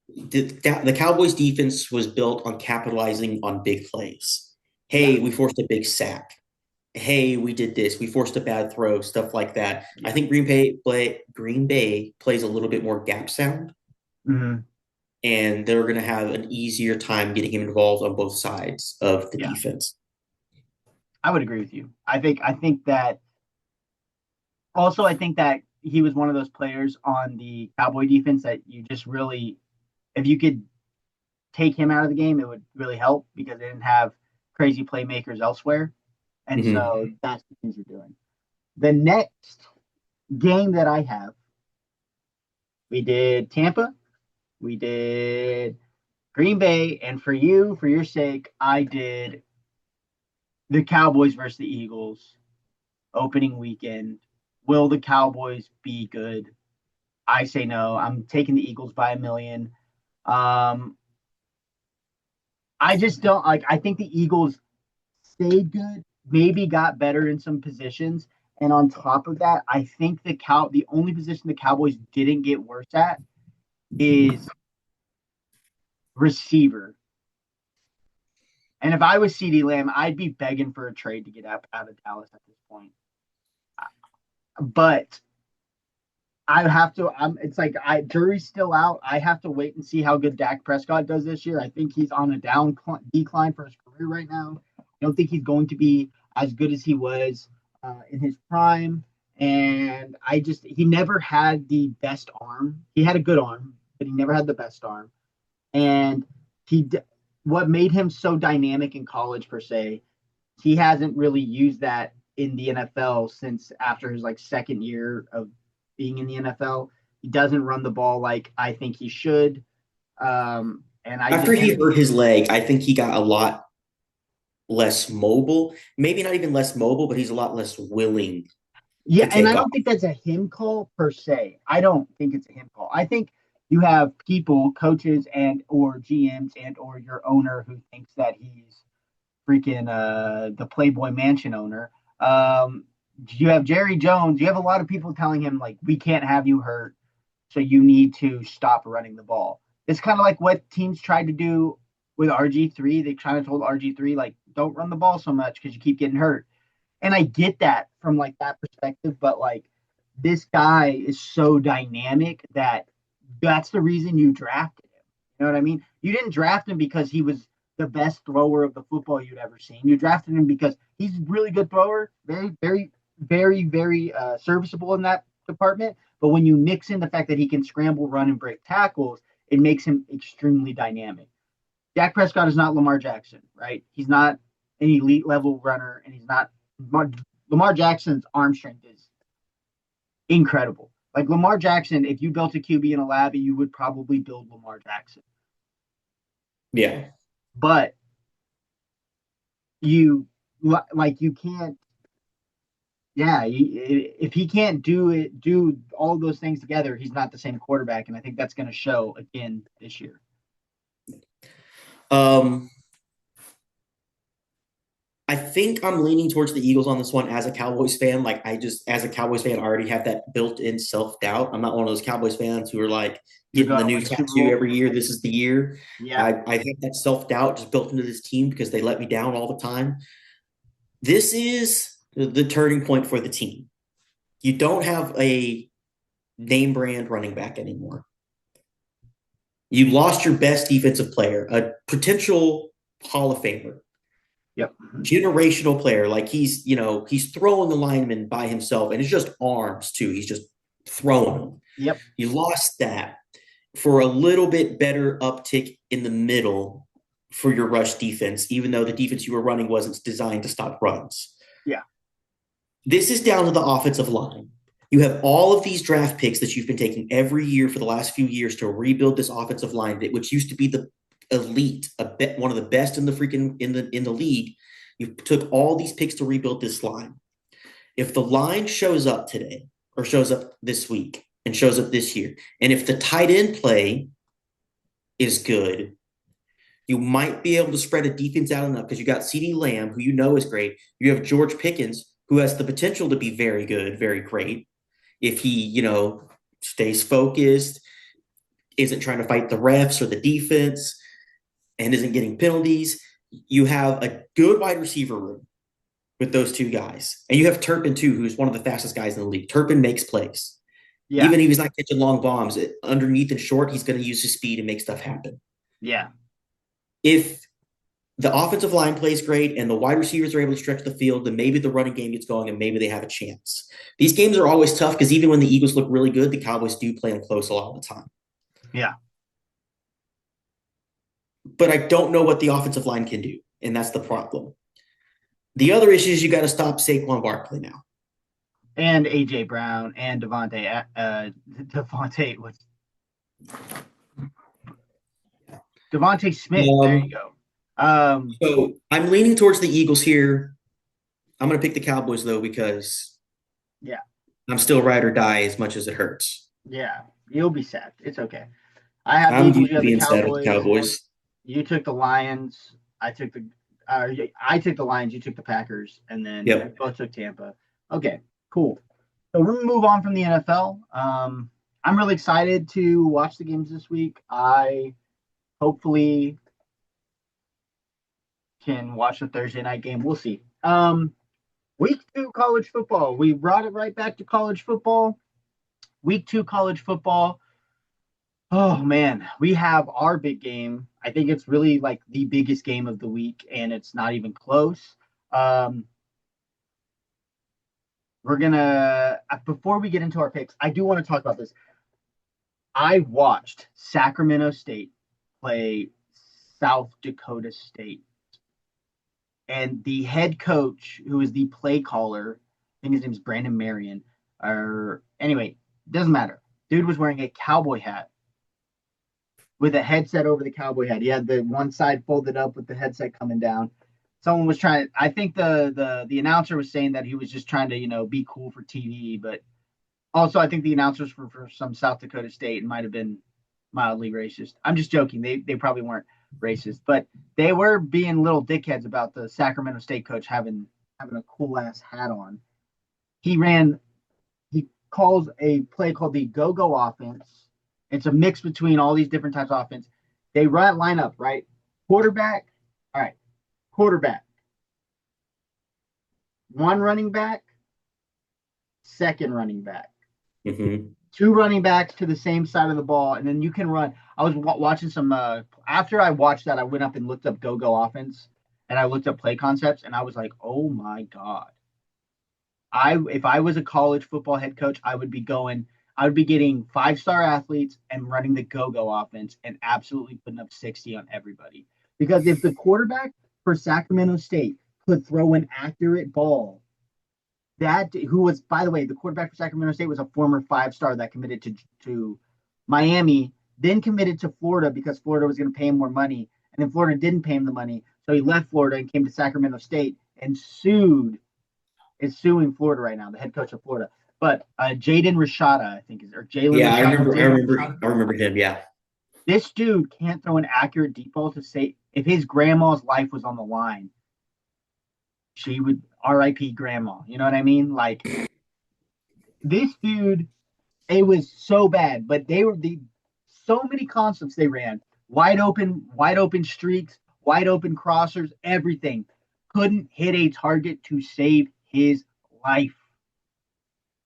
the Cowboys defense was built on capitalizing on big plays. Yeah, Hey, we forced a big sack. Hey, we did this. We forced a bad throw, stuff like that. I yeah. think Green Bay plays a little bit more gap sound, Mm-hmm. and they're going to have an easier time getting him involved on both sides of the Yeah, defense. I would agree with you. I think that also I think that he was one of those players on the Cowboy defense that you just really, if you could take him out of the game, it would really help because they didn't have crazy playmakers elsewhere. And Mhm. so that's the things you're doing. The next game that I have, we did Tampa, we did Green Bay, and for you, for your sake, I did the Cowboys versus the Eagles opening weekend. Will the Cowboys be good? I say no. I'm taking the Eagles by a million. Um, I just don't like. I think the Eagles stayed good, maybe got better in some positions, and on top of that, I think the only position the Cowboys didn't get worse at is receiver. And if I was CeeDee Lamb, I'd be begging for a trade to get out of Dallas at this point. But I have to. It's like jury's still out. I have to wait and see how good Dak Prescott does this year. I think he's on a decline for his career right now. I don't think he's going to be as good as he was in his prime. And he never had the best arm. He had a good arm, but he never had the best arm. And he, what made him so dynamic in college per se, he hasn't really used that in the NFL since after his like second year of being in the NFL. He doesn't run the ball like I think he should. And I After just he think, hurt his leg, I think he got a lot less mobile. Maybe not even less mobile, but he's a lot less willing yeah, to and I take off. don't think that's a him call per se. I don't think it's a him call. I think you have people, coaches and or GMs and or your owner who thinks that he's freaking the Playboy Mansion owner. You have Jerry Jones. You have a lot of people telling him like, we can't have you hurt, so you need to stop running the ball. It's kind of like what teams tried to do with RG3. They kind of told RG3 like, don't run the ball so much because you keep getting hurt. And I get that from like that perspective, but like this guy is so dynamic that that's the reason you drafted him. You know what I mean? You didn't draft him because he was the best thrower of the football you'd ever seen. You drafted him because he's a really good thrower, very serviceable in that department. But when you mix in the fact that he can scramble, run, and break tackles, it makes him extremely dynamic. Dak Prescott is not Lamar Jackson, right? He's not an elite level runner, and he's not Lamar Jackson's arm strength is incredible. Like Lamar Jackson, if you built a QB in a lab, you would probably build Lamar Jackson. Yeah. But you like you can't. Yeah, if he can't do all those things together, he's not the same quarterback, and I think that's going to show again this year. Um, I think I'm leaning towards the Eagles on this one as a Cowboys fan. Like I just, as a Cowboys fan, I already have that built-in self-doubt. I'm not one of those Cowboys fans who are like You're getting going the to new win a Super tattoo Bowl. every year. This is the year. Yeah, I have that self-doubt just built into this team because they let me down all the time. This is the turning point for the team. You don't have a name brand running back anymore. You lost your best defensive player, a potential Hall of Famer, yep, generational player. Like he's throwing the lineman by himself, and it's just arms too. He's just throwing them. yep, You lost that for a little bit better uptick in the middle for your rush defense, even though the defense you were running wasn't designed to stop runs. yeah, This is down to the offensive line. You have all of these draft picks that you've been taking every year for the last few years to rebuild this offensive line, which used to be the elite, one of the best in the freaking in the league. You took all these picks to rebuild this line. If the line shows up today or shows up this week and shows up this year, and if the tight end play is good, you might be able to spread a defense out enough because you got CeeDee Lamb, who you know is great. You have George Pickens, who has the potential to be very good, very great if he, stays focused, isn't trying to fight the refs or the defense, and isn't getting penalties. You have a good wide receiver room with those two guys. And you have Turpin, too, who's one of the fastest guys in the league. Turpin makes plays. yeah, Even if he's not catching long bombs, underneath and short, he's going to use his speed and make stuff happen. yeah, If the offensive line plays great and the wide receivers are able to stretch the field, then maybe the running game gets going and maybe they have a chance. These games are always tough because even when the Eagles look really good, the Cowboys do play them close a lot of the time. Yeah. But I don't know what the offensive line can do, and that's the problem. The other issue is you got to stop Saquon Barkley now. And AJ Brown and Devontae was Devontae Smith. There you go. So I'm leaning towards the Eagles here. I'm going to pick the Cowboys though because yeah, I'm still ride or die as much as it hurts. yeah, you'll be sad. It's okay. I have the I'm Eagles. used You to have the being sad with the Cowboys. Cowboys. You took the Lions. I took the Lions. You took the Packers, and then we both took Tampa. Okay, cool. So we're gonna move on from the NFL. I'm really excited to watch the games this week. I hopefully can watch the Thursday night game. We'll see. Week 2 college football. We brought it right back to college football. Week 2 college football. Oh man, we have our big game. I think it's really like the biggest game of the week, and it's not even close. We're gonna before we get into our picks, I do want to talk about this. I watched Sacramento State play South Dakota State, and the head coach, who is the play caller, I think his name is Brandon Marion, or anyway, doesn't matter. Dude was wearing a cowboy hat with a headset over the cowboy hat. He had the one side folded up with the headset coming down. Someone was trying. I think the announcer was saying that he was just trying to be cool for TV, but also I think the announcers for some South Dakota State might have been mildly racist. I'm just joking. They probably weren't racist, but they were being little dickheads about the Sacramento State coach having a cool ass hat on. He calls a play called the go-go offense. It's a mix between all these different types of offense. They line up, right? Quarterback. All right. Quarterback. One running back. Second running back. Mm-hmm. Two running backs to the same side of the ball, and then you can run. I was watching some. After I watched that, I went up and looked up go-go offense, and I looked up play concepts, and I was like, oh my god. If I was a college football head coach, I would be getting 5-star athletes and running the go-go offense and absolutely putting up 60 on everybody. Because if the quarterback for Sacramento State could throw an accurate ball, who was, by the way, the quarterback for Sacramento State was a former 5-star that committed to Miami, then committed to Florida because Florida was going to pay him more money, and then Florida didn't pay him the money, so he left Florida and came to Sacramento State and is suing Florida right now, the head coach of Florida. But Jaden Rashada, I think or Jalen. Yeah, Rashada, I remember him. Yeah, this dude can't throw an accurate deep ball to say if his grandma's life was on the line, she would R.I.P. grandma. You know what I mean? Like this dude, it was so bad. But they were so many concepts they ran, wide open streaks, wide open crossers, everything. Couldn't hit a target to save his life.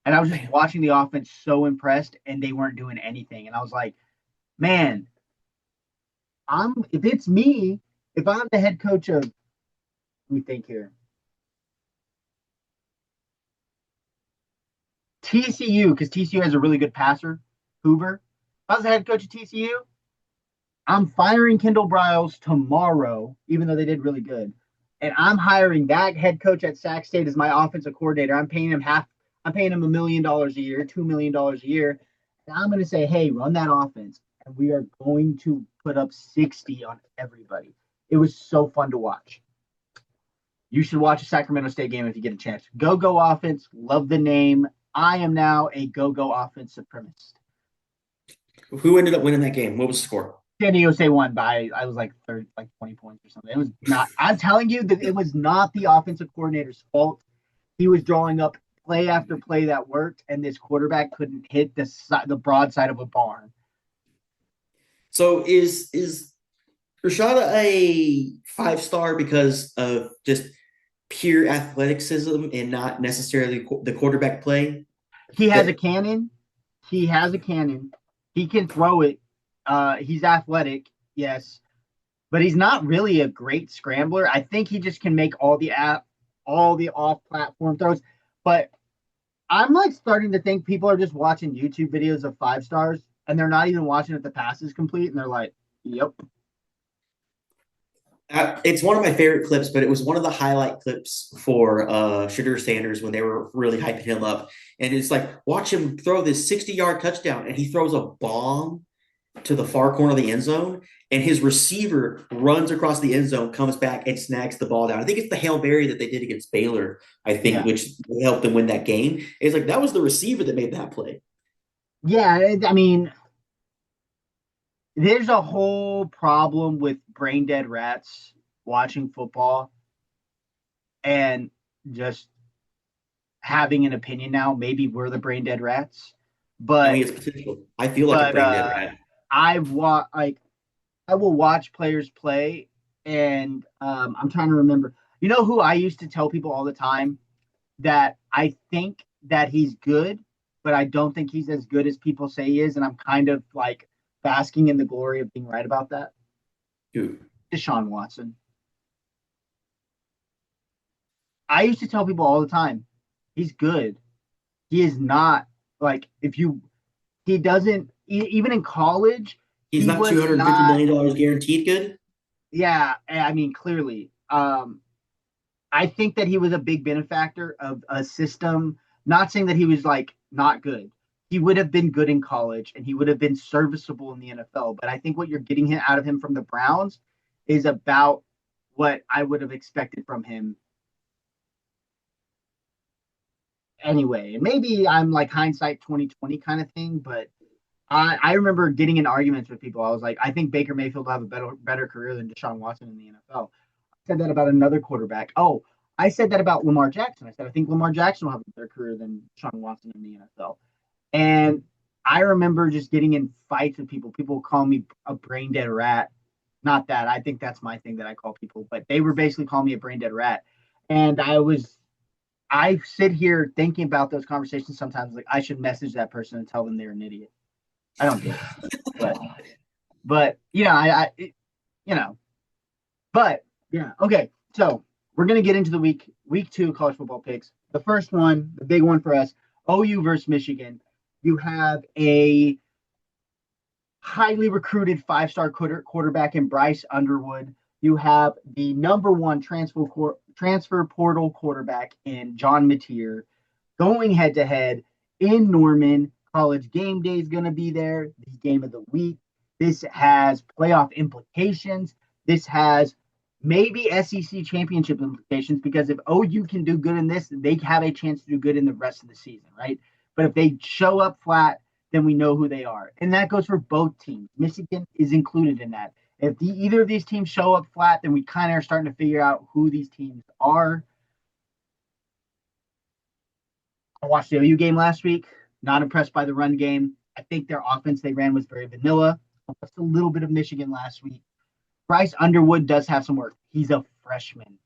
And I was just watching the offense so impressed, and they weren't doing anything. And I was like, man, if it's me, if I'm the head coach of, let me think here, TCU, because TCU has a really good passer, Hoover. If I was the head coach of TCU, I'm firing Kendall Briles tomorrow, even though they did really good. And I'm hiring that head coach at Sac State as my offensive coordinator. I'm paying him $1 million a year, $2 million a year. And I'm going to say, hey, run that offense. And we are going to put up 60 on everybody. It was so fun to watch. You should watch a Sacramento State game if you get a chance. Go-go offense. Love the name. I am now a go-go offense supremacist. Who ended up winning that game? What was the score? San Diego State won by, I was like 30, like 20 points or something. It was not, I'm telling you that it was not the offensive coordinator's fault. He was drawing up play after play that worked, and this quarterback couldn't hit the broad side of a barn. So is Rashada a 5-star because of just pure athleticism and not necessarily the quarterback play? He has a cannon. He can throw it. He's athletic, yes. but he's not really a great scrambler. I think he just can make all the off platform throws. But I'm like starting to think people are just watching YouTube videos of 5 stars and they're not even watching if the pass is complete, and they're like, "Yep, It's one of my favorite clips, but it was one of the highlight clips for Shadur Sanders when they were really hyping him up. And it's like, watch him throw this 60-yard touchdown, and he throws a bomb to the far corner of the end zone, and his receiver runs across the end zone, comes back, and snags the ball down. I think it's the Hail Mary that they did against Baylor, I think, yeah, which helped them win that game. It's like that was the receiver that made that play. yeah." I mean, there's a whole problem with brain dead rats watching football and just having an opinion now. Maybe we're the brain dead rats, I but mean, it's potential. I feel like a but brain dead rat. I will watch players play, and I'm trying to remember. You know who I used to tell people all the time that I think that he's good, but I don't think he's as good as people say he is, and I'm kind of like basking in the glory of being right about that. Dude, Deshaun Watson. I used to tell people all the time, he's good. He is not like if you he doesn't even in college he's he not was $250 not. million guaranteed good. Yeah, I mean clearly. I think that he was a big benefactor of a system. Not saying that he was like not good. He would have been good in college and he would have been serviceable in the NFL. But I think what you're getting out of him from the Browns is about what I would have expected from him anyway. And maybe I'm like hindsight 2020 kind of thing, but I remember getting in arguments with people. I was like, I think Baker Mayfield will have a better career than Deshaun Watson in the NFL. I said that about another quarterback. Oh, I said that about Lamar Jackson. I said I think Lamar Jackson will have a better career than Deshaun Watson in the NFL. And I remember just getting in fights with people. People call me a brain dead rat. Not that. I think that's my thing that I call people, but they were basically calling me a brain dead rat. And I sit here thinking about those conversations sometimes. Like I should message that person and tell them they're an idiot. I don't do it, but you know, you know, but yeah, okay. So we're gonna get into the week 2 college football picks. The first one, the big one for us, OU versus Michigan. You have a highly recruited 5-star quarterback in Bryce Underwood. You have the number one transfer portal quarterback in John Mateer going head to head in Norman. College game day is going to be there, the game of the week. This has playoff implications. This has maybe SEC championship implications because if OU can do good in this, they have a chance to do good in the rest of the season, right? But if they show up flat, then we know who they are. And that goes for both teams. Michigan is included in that. If either of these teams show up flat, then we kind of are starting to figure out who these teams are. I watched the OU game last week. Not impressed by the run game. I think their offense they ran was very vanilla. Just a little bit of Michigan last week. Bryce Underwood does have some work. He's a freshman.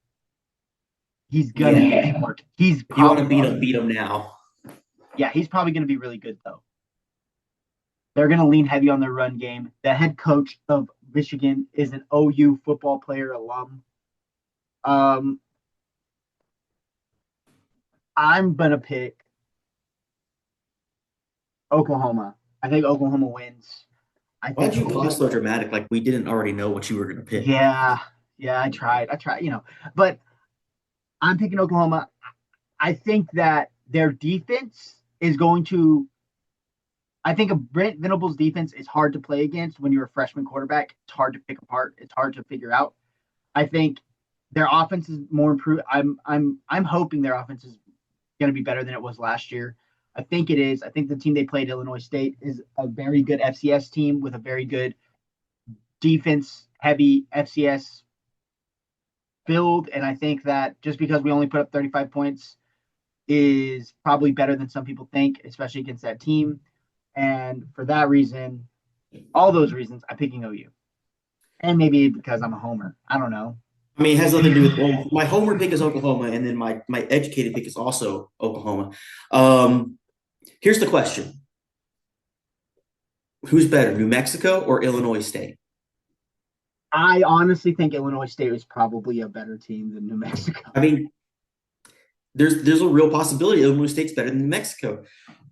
He's gonna need some work. He's If you want to probably beat him now. yeah, he's probably gonna be really good though. They're gonna lean heavy on their run game. The head coach of Michigan is an OU football player alum. Um, I'm gonna pick Oklahoma. I think Oklahoma wins. I Why'd think you pause so Oklahoma. dramatic? Like we didn't already know what you were going to pick. Yeah, yeah, I tried. But I'm picking Oklahoma. I think that their defense is going to. I think a Brent Venables defense is hard to play against when you're a freshman quarterback. It's hard to pick apart. It's hard to figure out. I think their offense is more improved. I'm hoping their offense is going to be better than it was last year. I think it is. I think the team they played, Illinois State, is a very good FCS team with a very good defense heavy FCS build. And I think that just because we only put up 35 points is probably better than some people think, especially against that team. And for that reason, all those reasons, I'm picking OU. And maybe because I'm a homer. I don't know. I mean, it has nothing to do with well, my homer pick is Oklahoma, and then my educated pick is also Oklahoma. Um, Here's the question: who's better, New Mexico or Illinois State? I honestly think Illinois State was probably a better team than New Mexico. I mean, there's a real possibility Illinois State's better than New Mexico.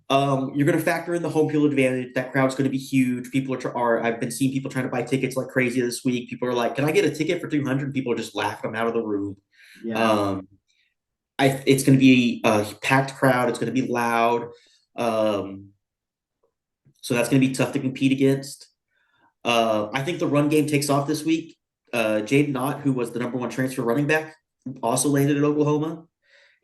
You're going to factor in the home field advantage. That crowd's going to be huge. People are. I've been seeing people trying to buy tickets like crazy this week. People are like, "Can I get a ticket for 200?" People are just laughing them out of the room. Yeah. Um, it's going to be a packed crowd. It's going to be loud. Um, so that's going to be tough to compete against. I think the run game takes off this week. Jaden Knott, who was the number one transfer running back, also landed at Oklahoma,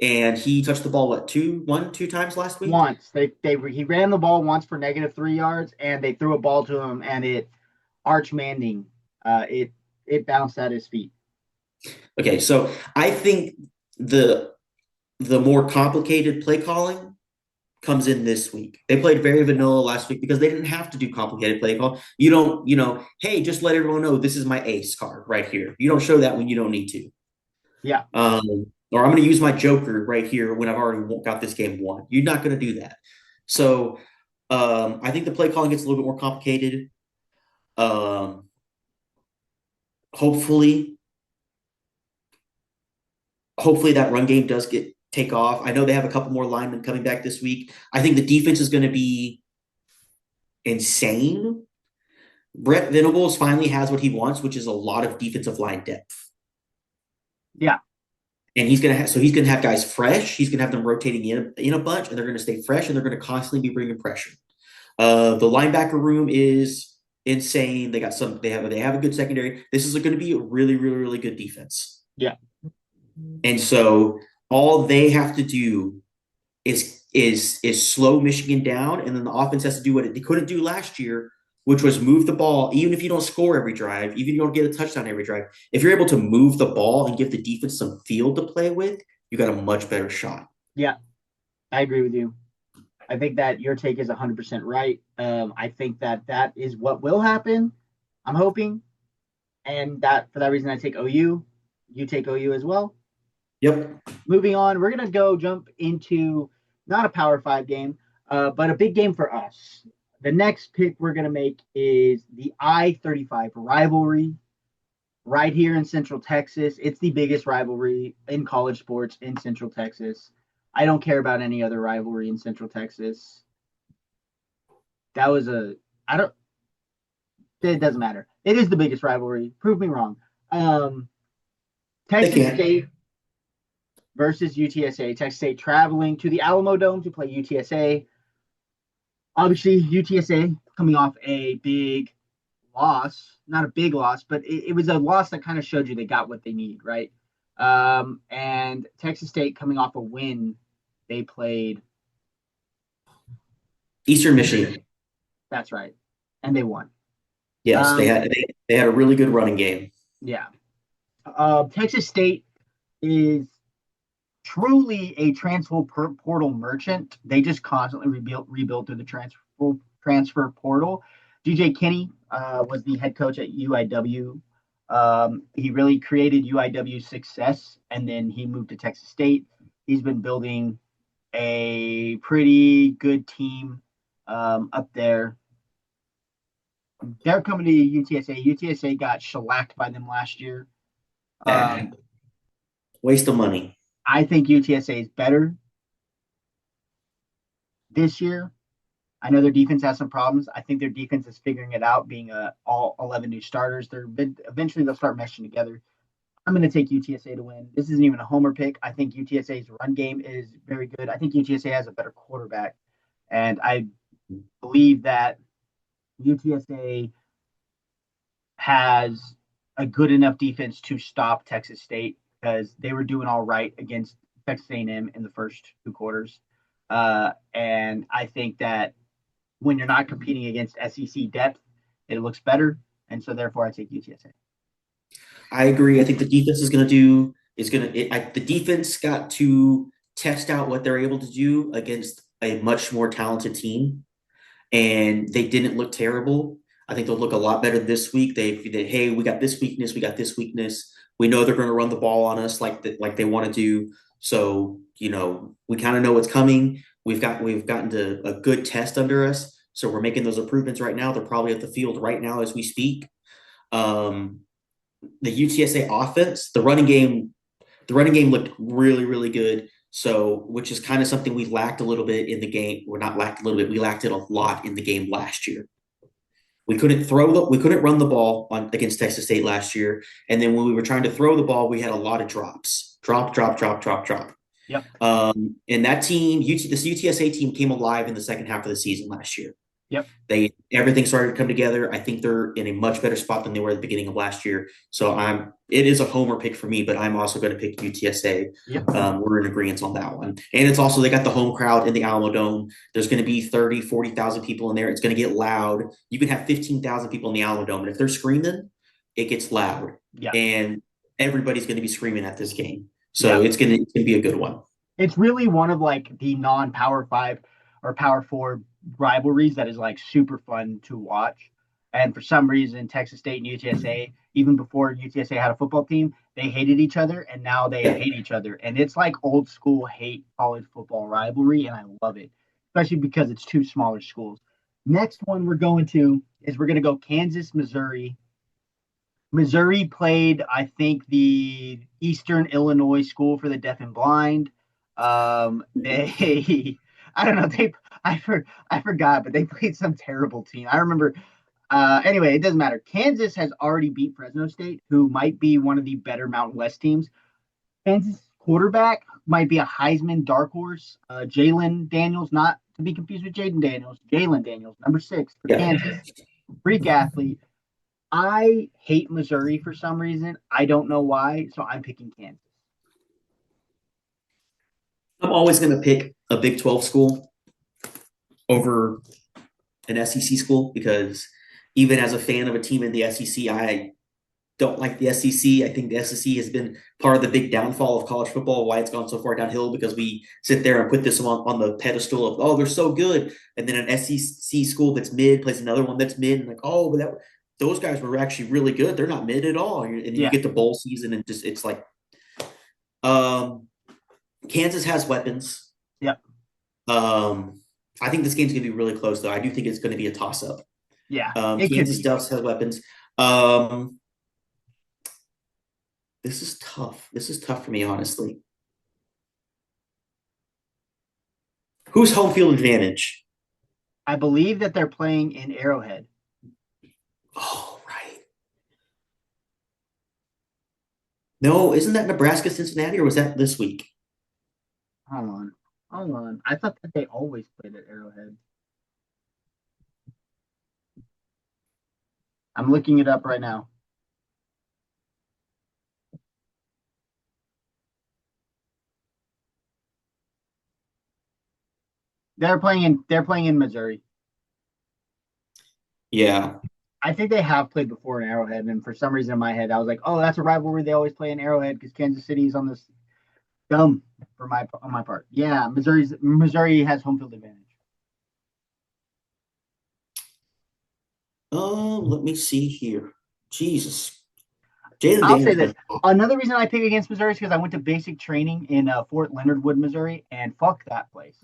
and he touched the ball two times last week. Once he ran the ball once for -3 yards, and they threw a ball to him, and it Arch Manning, it bounced at his feet. Okay, so I think the the more complicated play calling comes in this week. They played very vanilla last week because they didn't have to do complicated play call. You don't, hey, just let everyone know this is my ace card right here. You don't show that when you don't need to. Yeah. Or I'm going to use my joker right here when I've already got this game won. You're not going to do that. So I think the play calling gets a little bit more complicated. Um, hopefully, hopefully that run game does take off. I know they have a couple more linemen coming back this week. I think the defense is going to be insane. Brett Venables finally has what he wants, which is a lot of defensive line depth. Yeah. And he's gonna have guys fresh. He's gonna have them rotating in a bunch, and they're gonna stay fresh, and they're gonna constantly be bringing pressure. The linebacker room is insane. They have a good secondary. This is going to be a really, really, really good defense. Yeah. And so all they have to do is slow Michigan down, and then the offense has to do what they couldn't do last year, which was move the ball. Even if you don't score every drive, even if you don't get a touchdown every drive, if you're able to move the ball and give the defense some field to play with, you got a much better shot. Yeah. I agree with you. I think that your take is 100% right. I think that that is what will happen. I'm hoping, and that for that reason, I take OU. You take OU as well. Yep. Moving on, we're gonna go jump into not a Power Five game, but a big game for us. The next pick we're gonna make is the I-35 rivalry right here in Central Texas. It's the biggest rivalry in college sports in Central Texas. I don't care about any other rivalry in Central Texas. That was a I don't it doesn't matter. It is the biggest rivalry. Prove me wrong. Um, They Texas can't. State versus UTSA. Texas State traveling to the Alamo Dome to play UTSA. Obviously, UTSA coming off a big loss, not a big loss, but it was a loss that kind of showed you they got what they need, right? And Texas State coming off a win, they played. Eastern Michigan. That's right, and they won. Yes, they Um, had they had a really good running game. yeah, Texas State is truly a transfer portal merchant. They just constantly rebuild through the transfer portal. DJ Kinney was the head coach at UIW. He really created UIW's success, and then he moved to Texas State. He's been building a pretty good team up there. They're coming to UTSA. UTSA got shellacked by them last year. Bad. Um, Waste of money. I think UTSA is better this year. I know their defense has some problems. I think their defense is figuring it out, being all 11 new starters. Eventually they'll start meshing together. I'm going to take UTSA to win. This isn't even a homer pick. I think UTSA's run game is very good. I think UTSA has a better quarterback, and I believe that UTSA has a good enough defense to stop Texas State because they were doing all right against Texas A&M in the first two quarters. And I think that when you're not competing against SEC depth, it looks better. And so therefore I take UTSA. I agree. I think the defense is going to do is going to the defense got to test out what they're able to do against a much more talented team, and they didn't look terrible. I think they'll look a lot better this week. Hey, we got this weakness, we got this weakness. We know they're going to run the ball on us like they want to do. So we kind of know what's coming. We've gotten to a good test under us. So we're making those improvements right now. They're probably at the field right now as we speak. the UTSA offense, the running game looked really, really good. So, which is kind of something we lacked a little bit in the game. We're not lacked a little bit. We lacked it a lot in the game last year. We couldn't run the ball against Texas State last year. And then when we were trying to throw the ball, we had a lot of drops. Drop, drop, drop, drop, drop. Yep. And that team, this UTSA team came alive in the second half of the season last year. Yep. Everything started to come together. I think they're in a much better spot than they were at the beginning of last year. So it is a homer pick for me, but I'm also going to pick UTSA. Yep. We're in agreement on that one. And it's also, they got the home crowd in the Alamo Dome. There's going to be 30, 40,000 people in there. It's going to get loud. You can have 15,000 people in the Alamo Dome. And if they're screaming, it gets loud. Yeah. And everybody's going to be screaming at this game. So it's going to be a good one. It's really one of like the non-Power 5 or Power 4 rivalries that is like super fun to watch. And for some reason, Texas State and UTSA, even before UTSA had a football team, they hated each other, and now they hate each other. And it's like old school hate college football rivalry, and I love it, especially because it's two smaller schools. Next one we're going to go Kansas, Missouri. Missouri played, I think, the Eastern Illinois School for the Deaf and Blind. I don't know. I forgot, but they played some terrible team. I remember. Anyway, it doesn't matter. Kansas has already beat Fresno State, who might be one of the better Mountain West teams. Kansas quarterback might be a Heisman dark horse. Jalen Daniels, not to be confused with Jaden Daniels. Jalen Daniels, number 6 for Kansas, freak athlete. I hate Missouri for some reason. I don't know why, so I'm picking Kansas. I'm always going to pick a Big 12 school over an SEC school because even as a fan of a team in the SEC, I don't like the SEC. I think the SEC has been part of the big downfall of college football, why it's gone so far downhill, because we sit there and put this on the pedestal of, oh, they're so good. And then an SEC school that's mid plays another one that's mid. And like, oh, but those guys were actually really good. They're not mid at all. And you get the bowl season and just it's like Kansas has weapons. Yep. I think this game's going to be really close, though. I do think it's going to be a toss-up. Yeah. Kansas does have weapons. This is tough. This is tough for me, honestly. Who's home field advantage? I believe that they're playing in Arrowhead. Oh, right. No, isn't that Nebraska, Cincinnati, or was that this week? Hold on. I thought that they always played at Arrowhead. I'm looking it up right now. They're playing in Missouri. Yeah. I think they have played before in Arrowhead, and for some reason in my head, I was like, "Oh, that's a rivalry. They always play in Arrowhead because Kansas City is on this." Dumb on my part. Yeah, Missouri has home field advantage. Let me see here. Jesus. I'll say this. Another reason I pick against Missouri is because I went to basic training in Fort Leonard Wood, Missouri, and fuck that place.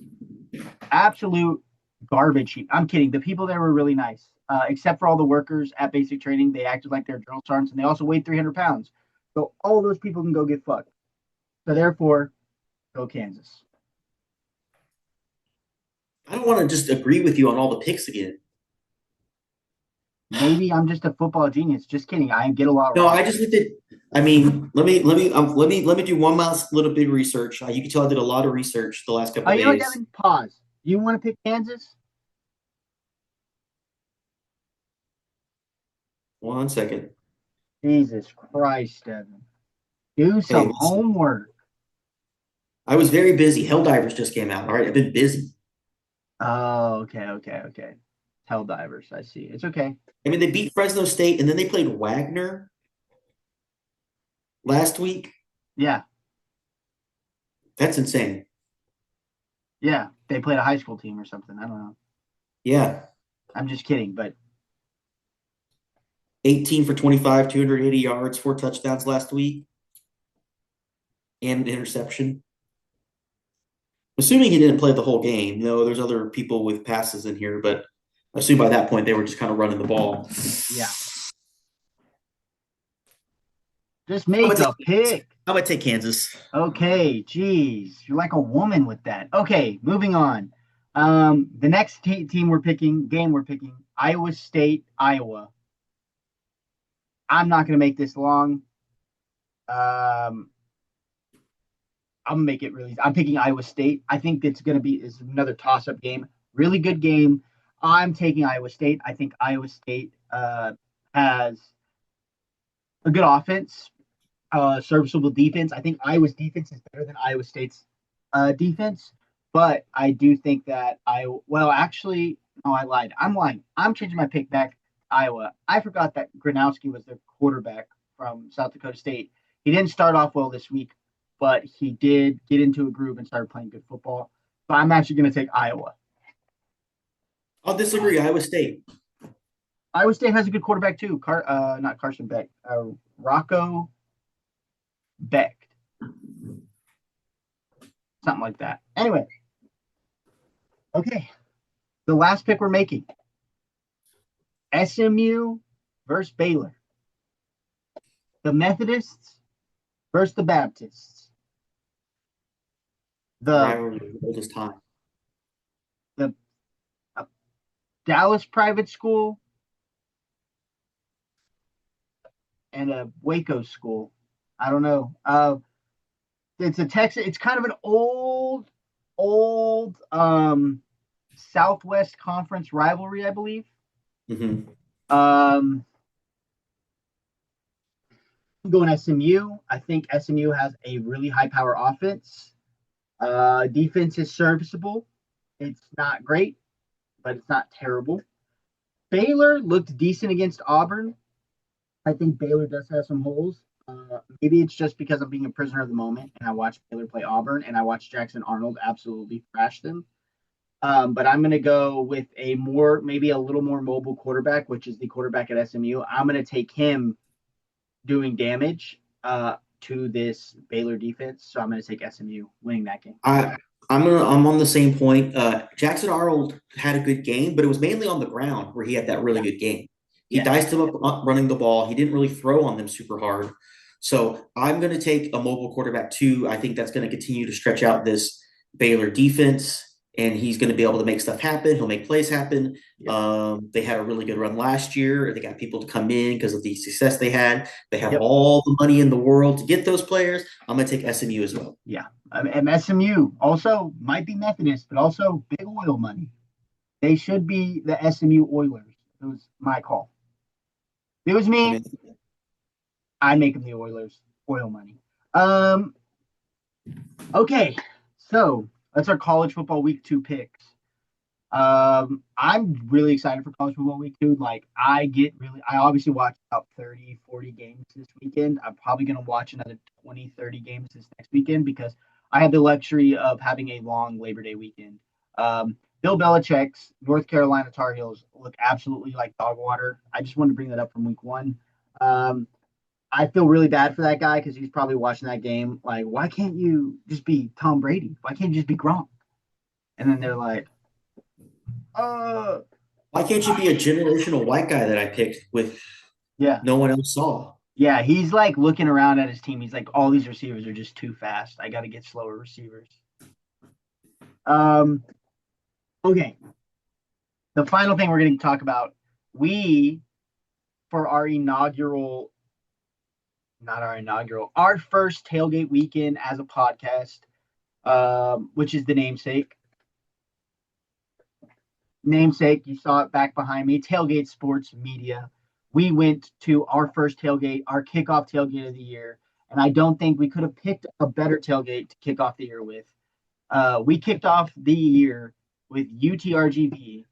Absolute garbage heap. I'm kidding. The people there were really nice, except for all the workers at basic training. They acted like they're drill sergeants, and they also weighed 300 pounds. So all those people can go get fucked. So therefore, go Kansas. I don't want to just agree with you on all the picks again. Maybe I'm just a football genius. Just kidding. I get a lot wrong. No, I just looked at. I mean, let me do one last little bit of research. You can tell I did a lot of research the last couple of days. You know what, Devin? Pause. You want to pick Kansas? 1 second. Jesus Christ, Devin. Do some homework. I was very busy. Helldivers just came out. All right, I've been busy. Oh, okay. Helldivers, I see. It's okay. I mean, they beat Fresno State, and then they played Wagner last week. Yeah. That's insane. Yeah, they played a high school team or something. I don't know. Yeah. I'm just kidding, but 18 for 25, 280 yards, 4 touchdowns last week, and an interception. Assuming he didn't play the whole game. No, there's other people with passes in here, but I assume by that point they were just kind of running the ball. Yeah. Just I'm make gonna a take pick. I'm gonna take Kansas. Okay, geez, you're like a woman with that. Okay, moving on. The next team we're picking, game we're picking, Iowa State, Iowa. I'm not going to make this long. Um, I'm gonna make it really. I'm picking Iowa State. I think it's going to be is another toss-up game. Really good game. I'm taking Iowa State. I think Iowa State has a good offense, serviceable defense. I think Iowa's defense is better than Iowa State's defense, but I do think that actually, no, I lied. I'm lying. I'm changing my pick back to Iowa. I forgot that Gronowski was their quarterback from South Dakota State. He didn't start off well this week, but he did get into a groove and started playing good football. So I'm actually going to take Iowa. I'll disagree. Iowa State. Iowa State has a good quarterback too. Not Carson Beck. Rocco Beck, something like that. Anyway, okay. The last pick we're making: SMU versus Baylor. The Methodists versus the Baptists. The Rivalry of the oldest time. the Dallas private school and a Waco school. I don't know. It's a Texas. It's kind of an old Southwest Conference rivalry, I believe. Mm-hmm. I'm going SMU. I think SMU has a really high power offense. Defense is serviceable. It's not great, but it's not terrible. Baylor looked decent against Auburn. I think Baylor does have some holes. Maybe it's just because I'm being a prisoner of the moment and I watched Baylor play Auburn and I watched Jackson Arnold absolutely thrash them. But I'm going to go with maybe a little more mobile quarterback, which is the quarterback at SMU. I'm going to take him doing damage to this Baylor defense. So I'm going to take SMU winning that game. I'm on the same point. Jackson Arnold had a good game, but it was mainly on the ground where he had that really Yeah. good game. He Yes. diced them up running the ball. He didn't really throw on them super hard. So I'm going to take a mobile quarterback too. I think that's going to continue to stretch out this Baylor defense, and he's going to be able to make stuff happen. He'll make plays happen. Yep. They had a really good run last year. They got people to come in because of the success they had. They have Yep. all the money in the world to get those players. I'm going to take SMU as well. Yeah. And SMU also might be Methodist, but also big oil money. They should be the SMU Oilers. It was my call. If it was I me, mean, I'd make them the Oilers. Oil money. Um. Okay. So that's our college football week 2 picks. I'm really excited for college football week 2. Like I obviously watched about 30, 40 games this weekend. I'm probably going to watch another 20, 30 games this next weekend because I had the luxury of having a long Labor Day weekend. Bill Belichick's North Carolina Tar Heels look absolutely like dog water. I just wanted to bring that up from week 1. Um, I feel really bad for that guy because he's probably watching that game like, why can't you just be Tom Brady? Why can't you just be Gronk? And then they're like, uh, why can't you be a generational white guy that I picked with yeah. no one else saw? Yeah, he's like looking around at his team. He's like, all these receivers are just too fast. I got to get slower receivers. Um, okay. The final thing we're going to talk about, we for our inaugural, not our inaugural, our first tailgate weekend as a podcast, which is the namesake. Namesake, you saw it back behind me. Tailgate Sports Media. We went to our first tailgate, our kickoff tailgate of the year, and I don't think we could have picked a better tailgate to kick off the year with. We kicked off the year with UTRGV,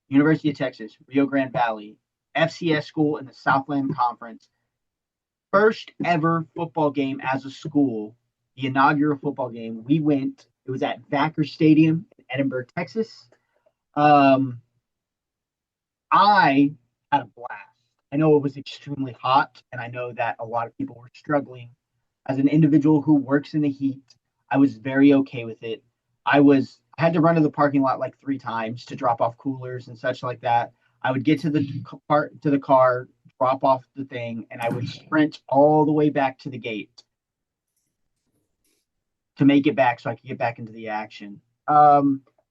University of Texas, Rio Grande Valley, FCS school in the Southland Conference. First ever football game as a school, the inaugural football game. We went, it was at Vacker Stadium in Edinburgh, Texas. I had a blast. I know it was extremely hot, and I know that a lot of people were struggling. As an individual who works in the heat, I was very okay with it. I had to run to the parking lot like 3 times to drop off coolers and such like that. I would get to the car, drop off the thing, and I would sprint all the way back to the gate to make it back so I could get back into the action.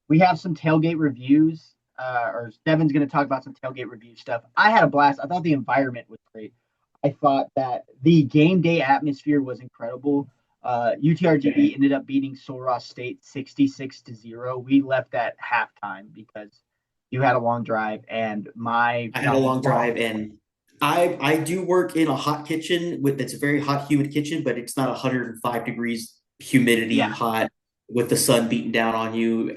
We have some tailgate reviews, or Devin's going to talk about some tailgate review stuff. I had a blast. I thought the environment was great. I thought that the game day atmosphere was incredible. UTRGV ended up beating Sul State 66-0. We left at halftime because you had a long drive, and my I had a long drive, and I do work in a hot kitchen with it's a very hot, humid kitchen, but it's not 105 degrees humidity yeah, hot with the sun beating down on you.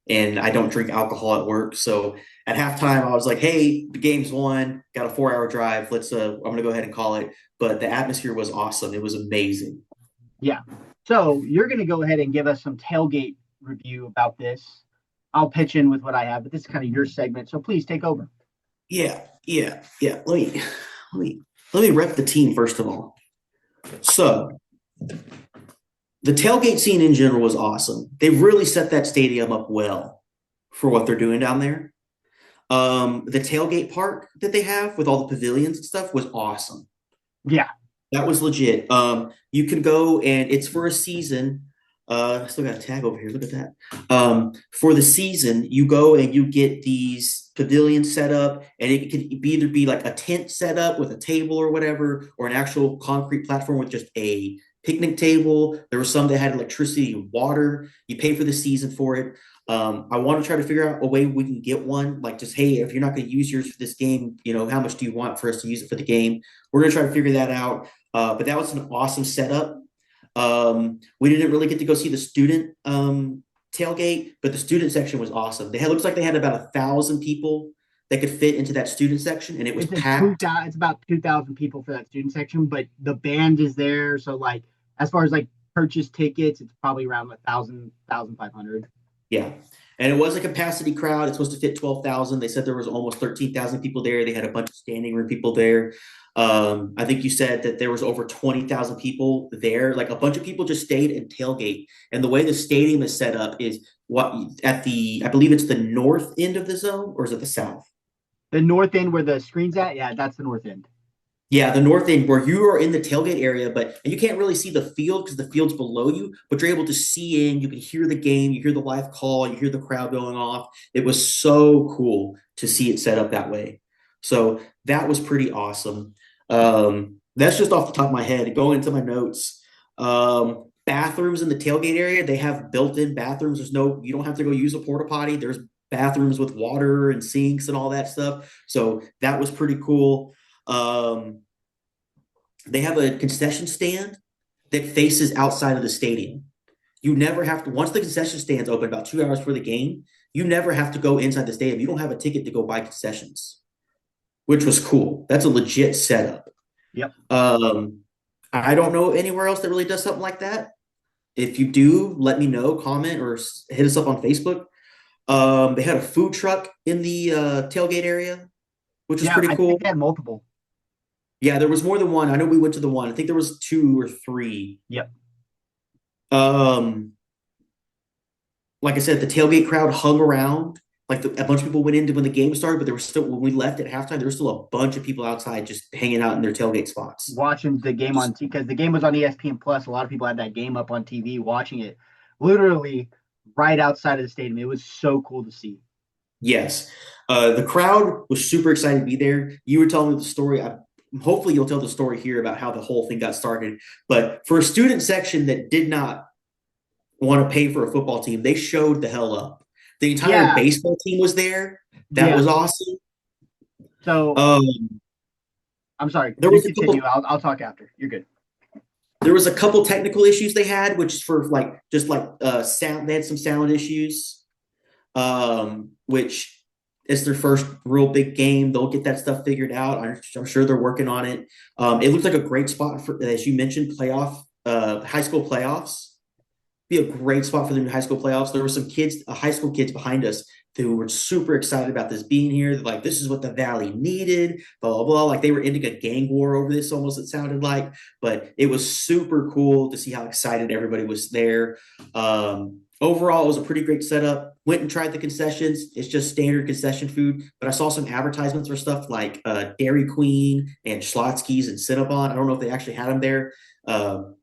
And I don't drink alcohol at work, so at halftime I was like, "Hey, the game's won. Got a 4 hour drive. Let's. I'm gonna go ahead and call it." But the atmosphere was awesome. It was amazing. yeah. So you're going to go ahead and give us some tailgate review about this. I'll pitch in with what I have, but this is kind of your segment, so please take over. Yeah. Let me let me rep the team first of all. So the tailgate scene in general was awesome. They really set that stadium up well for what they're doing down there. The tailgate park that they have with all the pavilions and stuff was awesome. Yeah, That was legit. You can go and it's for a season. I still got a tag over here. Look at that. For the season, you go and you get these pavilions set up, and it can either be like a tent set up with a table or whatever, or an actual concrete platform with just a picnic table. There were some that had electricity and water. You pay for the season for it. I want to try to figure out a way we can get one. Like just, hey, if you're not going to use yours for this game, how much do you want for us to use it for the game? We're going to try to figure that out. But that was an awesome setup. We didn't really get to go see the student tailgate, but the student section was awesome. Looks like they had about 1,000 people that could fit into that student section, and it was packed. it's about 2,000 people for that student section, but the band is there. So like as far as like purchase tickets, it's probably around 1,500. Yeah. And it was a capacity crowd. It's supposed to fit 12,000. They said there was almost 13,000 people there. They had a bunch of standing room people there. I think you said that there was over 20,000 people there. Like a bunch of people just stayed and tailgate. And the way the stadium is set up is I believe it's the north end of the zone, or is it the south? The north end where the screen's at, yeah, that's the north end. Yeah, the north end where you are in the tailgate area, but you can't really see the field because the field's below you, but you're able to see in. You can hear the game, you hear the live call, you hear the crowd going off. It was so cool to see it set up that way. So that was pretty awesome. That's just off the top of my head. Going into my notes, bathrooms in the tailgate area, they have built-in bathrooms. You don't have to go use a porta potty. There's bathrooms with water and sinks and all that stuff. So that was pretty cool. They have a concession stand that faces outside of the stadium. You never have to, once the concession stand's open about 2 hours before the game, you never have to go inside the stadium. You don't have a ticket to go buy concessions, which was cool. That's a legit setup. Yep. I don't know anywhere else that really does something like that. If you do, let me know, comment, or hit us up on Facebook. They had a food truck in the tailgate area, which was pretty cool. I think they had multiple. Yeah, there was more than one. I know we went to the one. I think there was 2 or 3. Yep. Like I said, the tailgate crowd hung around. Like a bunch of people went in when the game started, but there was still, when we left at halftime, there was still a bunch of people outside just hanging out in their tailgate spots. Watching the game on TV, because the game was on ESPN Plus. A lot of people had that game up on TV watching it literally right outside of the stadium. It was so cool to see. Yes. The crowd was super excited to be there. You were telling me the story. Hopefully you'll tell the story here about how the whole thing got started. But for a student section that did not want to pay for a football team, they showed the hell up. The entire baseball team was there. That was awesome. So I'm sorry. There was continue. I'll talk after. You're good. There was a couple technical issues they had, which is for sound. They had some sound issues, which is their first real big game. They'll get that stuff figured out. I'm sure they're working on it. It looks like a great spot for, as you mentioned, high school playoffs. Be a great spot for them in high school playoffs. There were some high school kids behind us who were super excited about this being here. They're like, this is what the Valley needed, blah, blah, blah. Like they were ending a gang war over this almost, it sounded like. But it was super cool to see how excited everybody was there. Overall, it was a pretty great setup. Went and tried the concessions. It's just standard concession food, but I saw some advertisements for stuff like Dairy Queen and Schlotzsky's and Cinnabon. I don't know if they actually had them there. Um,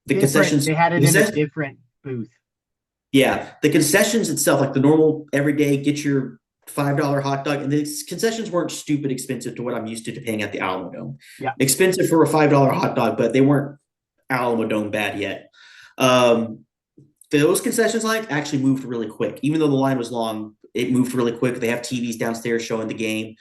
the Different. concessions, They had it in a different booth. yeah, the concessions itself, like the normal everyday, get your $5 hot dog, and the concessions weren't stupid expensive to what I'm used to paying at the Alamo Dome. Yeah. Expensive for a $5 hot dog, but they weren't Alamo Dome bad yet. Um, those concessions line actually moved really quick. Even though the line was long, it moved really quick. They have TVs downstairs showing the game.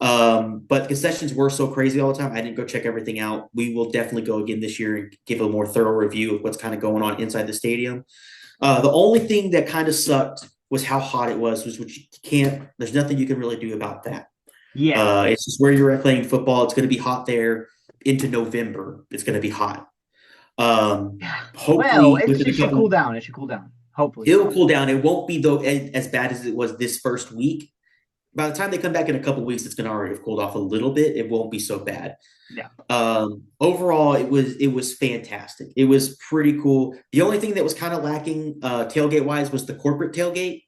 But concessions were so crazy all the time. I didn't go check everything out. We will definitely go again this year and give a more thorough review of what's kind of going on inside the stadium. The only thing that kind of sucked was how hot it was, which you can't, there's nothing you can really do about that. Yeah. It's just where you're playing football. It's going to be hot there into November. It's going to be hot. Well, Hopefully within it a should couple, cool down. It should cool down. Hopefully. it'll cool down. It won't be though as bad as it was this first week. By the time they come back in a couple weeks, it's going to already have cooled off a little bit. It won't be so bad. Yeah. Overall, it was fantastic. It was pretty cool. The only thing that was kind of lacking tailgate wise was the corporate tailgate.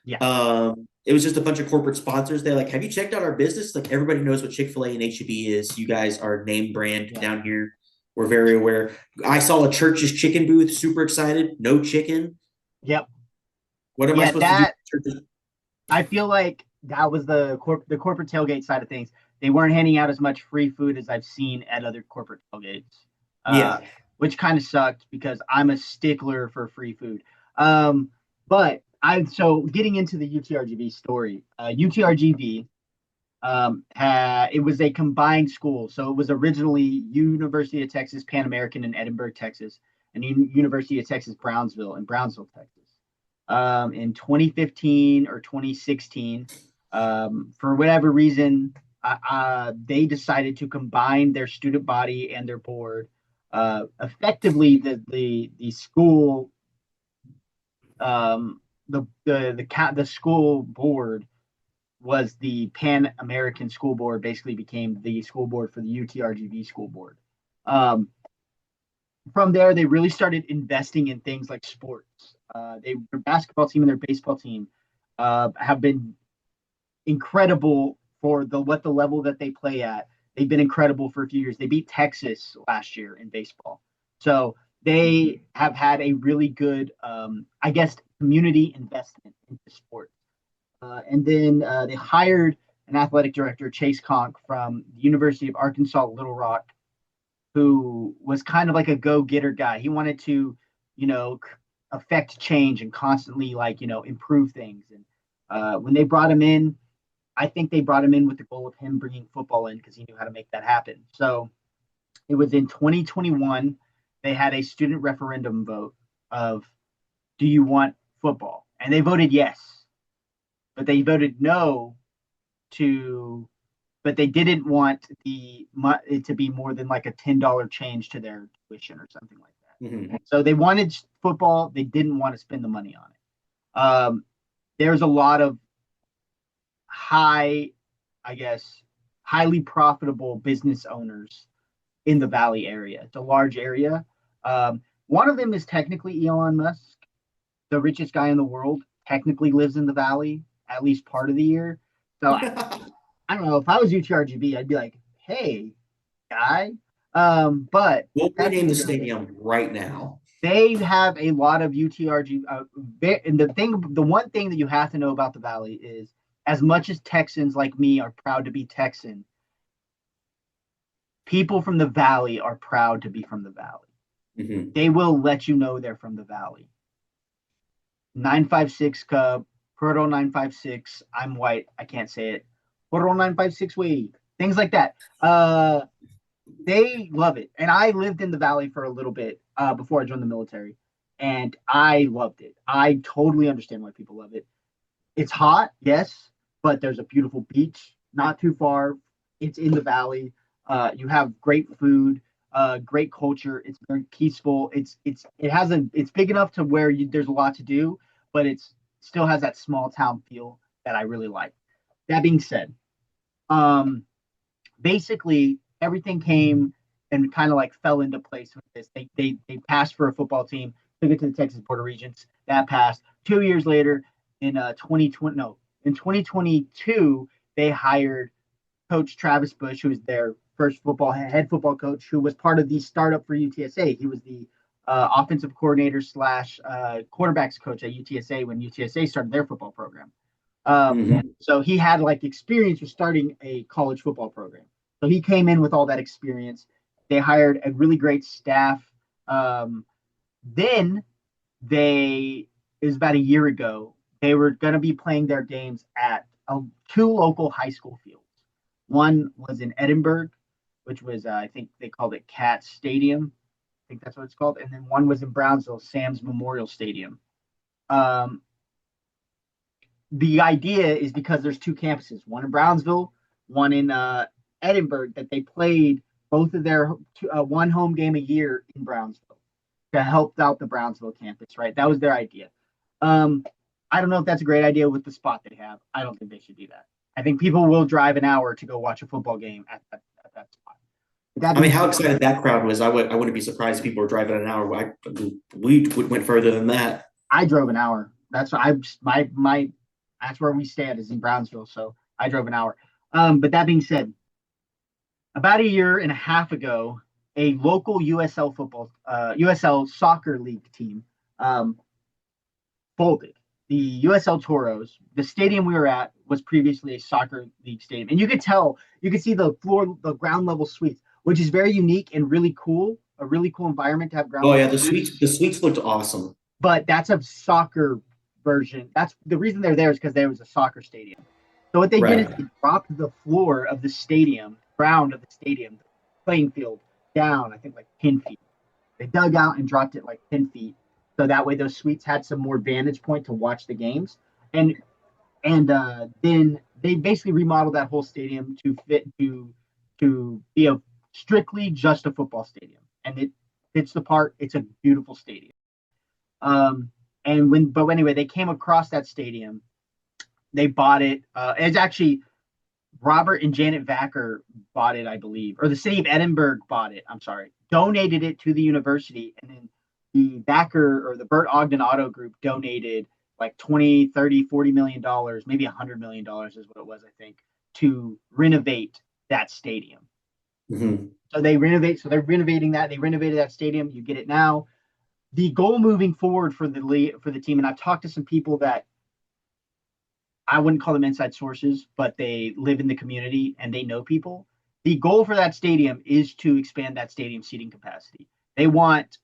Yeah. It was just a bunch of corporate sponsors. They're like, "Have you checked out our business? Like everybody knows what Chick-fil-A and HEB is. You guys are name brand down here. We're very aware." I saw a Church's chicken booth. Super excited. No chicken. Yep. What am I Yeah, supposed to do? that I feel like that was the corporate tailgate side of things. They weren't handing out as much free food as I've seen at other corporate tailgates, Yeah. which kind of sucked because I'm a stickler for free food. But so getting into the UTRGV story, UTRGV it was a combined school. So it was originally University of Texas Pan American in Edinburgh, Texas, and University of Texas Brownsville in Brownsville, Texas. In 2015 or 2016, for whatever reason, they decided to combine their student body and their board. Effectively, the school, the school board was the Pan American School Board, basically became the school board for the UTRGV school board. Um, from there, they really started investing in things like sports. Their basketball team and their baseball team have been incredible for the level that they play at. They've been incredible for a few years. They beat Texas last year in baseball, so they have had a really good, I guess, community investment into sports. And then they hired an athletic director, Chase Conk, from the University of Arkansas Little Rock, who was kind of like a go-getter guy. He wanted to, affect change and constantly improve things. And when they brought him in, I think they brought him in with the goal of him bringing football in because he knew how to make that happen. So it was in 2021 they had a student referendum vote of, do you want football? And they voted yes, but they voted no to but they didn't want it to be more than like a $10 change to their tuition or something like that. Mm-hmm. So they wanted football. They didn't want to spend the money on it. There's a lot of I guess, highly profitable business owners in the Valley area. It's a large area. One of them is technically Elon Musk, the richest guy in the world. Technically lives in the Valley at least part of the year. So I don't know, if I was UTRGV, I'd be like, "Hey, guy." But we'll rename the stadium right now. They have a lot of UTRG. And the one thing that you have to know about the Valley is, as much as Texans like me are proud to be Texan, people from the Valley are proud to be from the Valley. Mm-hmm. They will let you know they're from the Valley. 956 Cub, Proto 956. I'm white. I can't say it. Proto 956 Wade. Things like that. They love it. And I lived in the Valley for a little bit before I joined the military, and I loved it. I totally understand why people love it. It's hot, yes, but there's a beautiful beach not too far. It's in the Valley. You have great food, great culture. It's very peaceful. It's big enough to where there's a lot to do, but it's still has that small town feel that I really like. That being said, basically everything came and kind of like fell into place with this. They passed for a football team. took it to the Texas Board of Regents. That passed. 2 years later, in 2020, no, in 2022, they hired Coach Travis Bush, who was their first head football coach, who was part of the startup for UTSA. He was the offensive coordinator slash quarterbacks coach at UTSA when UTSA started their football program. Hmm. So he had like experience with starting a college football program. So he came in with all that experience. They hired a really great staff. Um, then it was about a year ago, they were going to be playing their games at two local high school fields. One was in Edinburgh, which was, I think they called it Cat Stadium. I think that's what it's called. And then one was in Brownsville, Sam's Memorial Stadium. Um, the idea is because there's two campuses, one in Brownsville, one in Edinburgh, that they played both of their one home game a year in Brownsville to help out the Brownsville campus, right? That was their idea. Um, I don't know if that's a great idea with the spot they have. I don't think they should do that. I think people will drive an hour to go watch a football game at that spot. That I mean, being how said, excited that crowd was! I wouldn't be surprised if people were driving an hour. We went further than that. I drove an hour. That's I my that's where we stand is in Brownsville, so I drove an hour. But that being said, about a year and a half ago, a local USL soccer league team um, folded. The USL Toros, the stadium we were at was previously a soccer league stadium, and you could see the ground level suites, which is very unique and really cool. A really cool environment to have ground Oh level yeah, suites. the suites looked awesome. But that's a soccer version. That's the reason they're there is because there was a soccer stadium. So what they did is Right. they dropped the floor of the stadium, ground of the stadium, the playing field down, I think like 10 feet. They dug out and dropped it like 10 feet. So that way those suites had some more vantage point to watch the games. And then they basically remodeled that whole stadium to fit to be a strictly just a football stadium. And it fits the part. It's a beautiful stadium. Um, but anyway, they came across that stadium. They bought it. It's actually Robert and Janet Vacker bought it, I believe, or the city of Edinburgh bought it. I'm sorry, donated it to the university, and then the Vacker or the Burt Ogden Auto Group donated like 20, 30, 40 million dollars, maybe $100 million is what it was, I think, to renovate that stadium. Hmm. So they're renovating that. They renovated that stadium. You get it now. The goal moving forward for the team, and I've talked to some people that I wouldn't call them inside sources, but they live in the community and they know people. The goal for that stadium is to expand that stadium seating capacity. They want,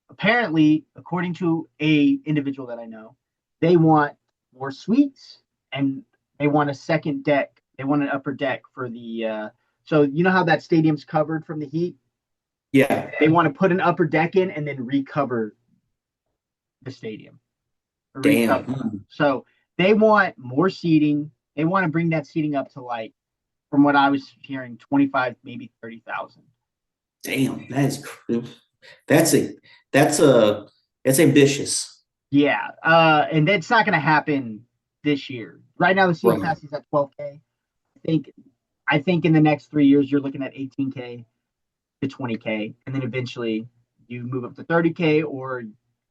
apparently, according to a individual that I know, they want more suites and they want a second deck. They want an upper deck for the. So you know how that stadium's covered from the heat. Yeah. They want to put an upper deck in and then recover the stadium. Damn. Recover. So they want more seating. They want to bring that seating up to like, from what I was hearing, 25, maybe 30,000. Damn. That's a that's a that's ambitious. Yeah, and that's not going to happen this year. Right now, the season Right. pass is at 12K. Think I think in the next 3 years you're looking at 18K to 20K, and then eventually you move up to 30K or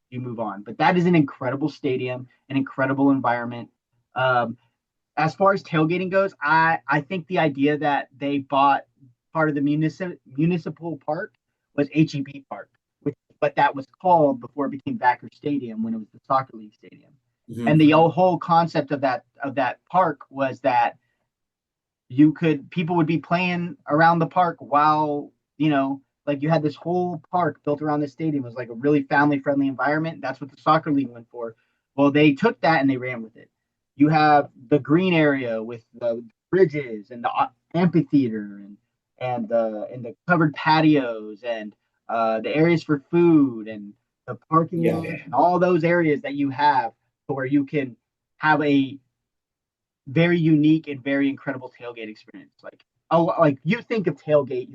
you move on. But that is an incredible stadium, an incredible environment. Um, as far as tailgating goes, I think the idea that they bought part of the municipal park was HEB Park, but that was called before it became Backer Stadium when it was the soccer league stadium. And the Hmm. whole concept of that park was that people would be playing around the park while like you had this whole park built around the stadium. It was like a really family friendly environment. That's what the soccer league went for. Well, they took that and they ran with it. You have the green area with the bridges and the amphitheater and the covered patios and the areas for food and the parking Yeah. lots and all those areas that you have to where you can have a very unique and very incredible tailgate experience. Like you think of tailgate,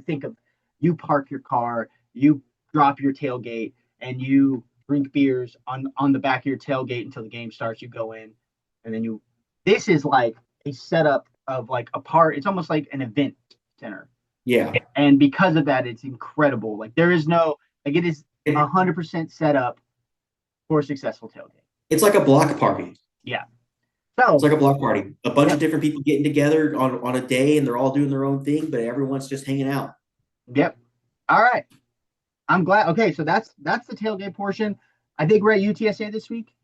you park your car, you drop your tailgate, and you drink beers on the back of your tailgate until the game starts. You go in, and then you. This is like a setup of like a part. It's almost like an event center, Yeah. and because of that, it's incredible. Like there is no like it is And 100% set up for a successful tailgate. It's like a block party. Yeah. It's So, like a block party. A bunch yeah, of different people getting together on a day, and they're all doing their own thing, but everyone's just hanging out. yep. All right. I'm glad. Okay, so that's the tailgate portion. I think we're at UTSA this week.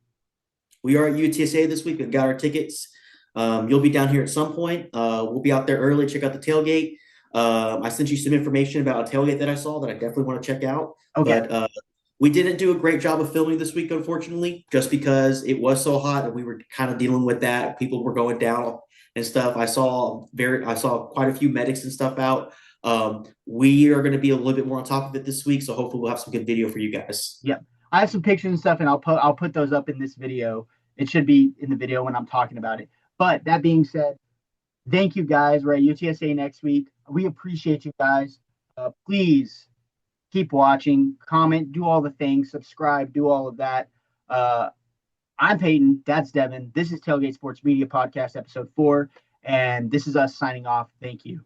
We are at UTSA this week. We've got our tickets. You'll be down here at some point. We'll be out there early. Check out the tailgate. I sent you some information about a tailgate that I saw that I definitely want to check out. Okay. But we didn't do a great job of filming this week, unfortunately, just because it was so hot and we were kind of dealing with that. People were going down and stuff. I saw quite a few medics and stuff out. We are going to be a little bit more on top of it this week, so hopefully we'll have some good video for you guys. Yep. I have some pictures and stuff, and I'll put those up in this video. It should be in the video when I'm talking about it. But that being said, thank you guys. We're at UTSA next week. We appreciate you guys. Please keep watching, comment, do all the things, subscribe, do all of that. I'm Peyton. That's Devin. This is Tailgate Sports Media Podcast, episode 4. And this is us signing off. Thank you.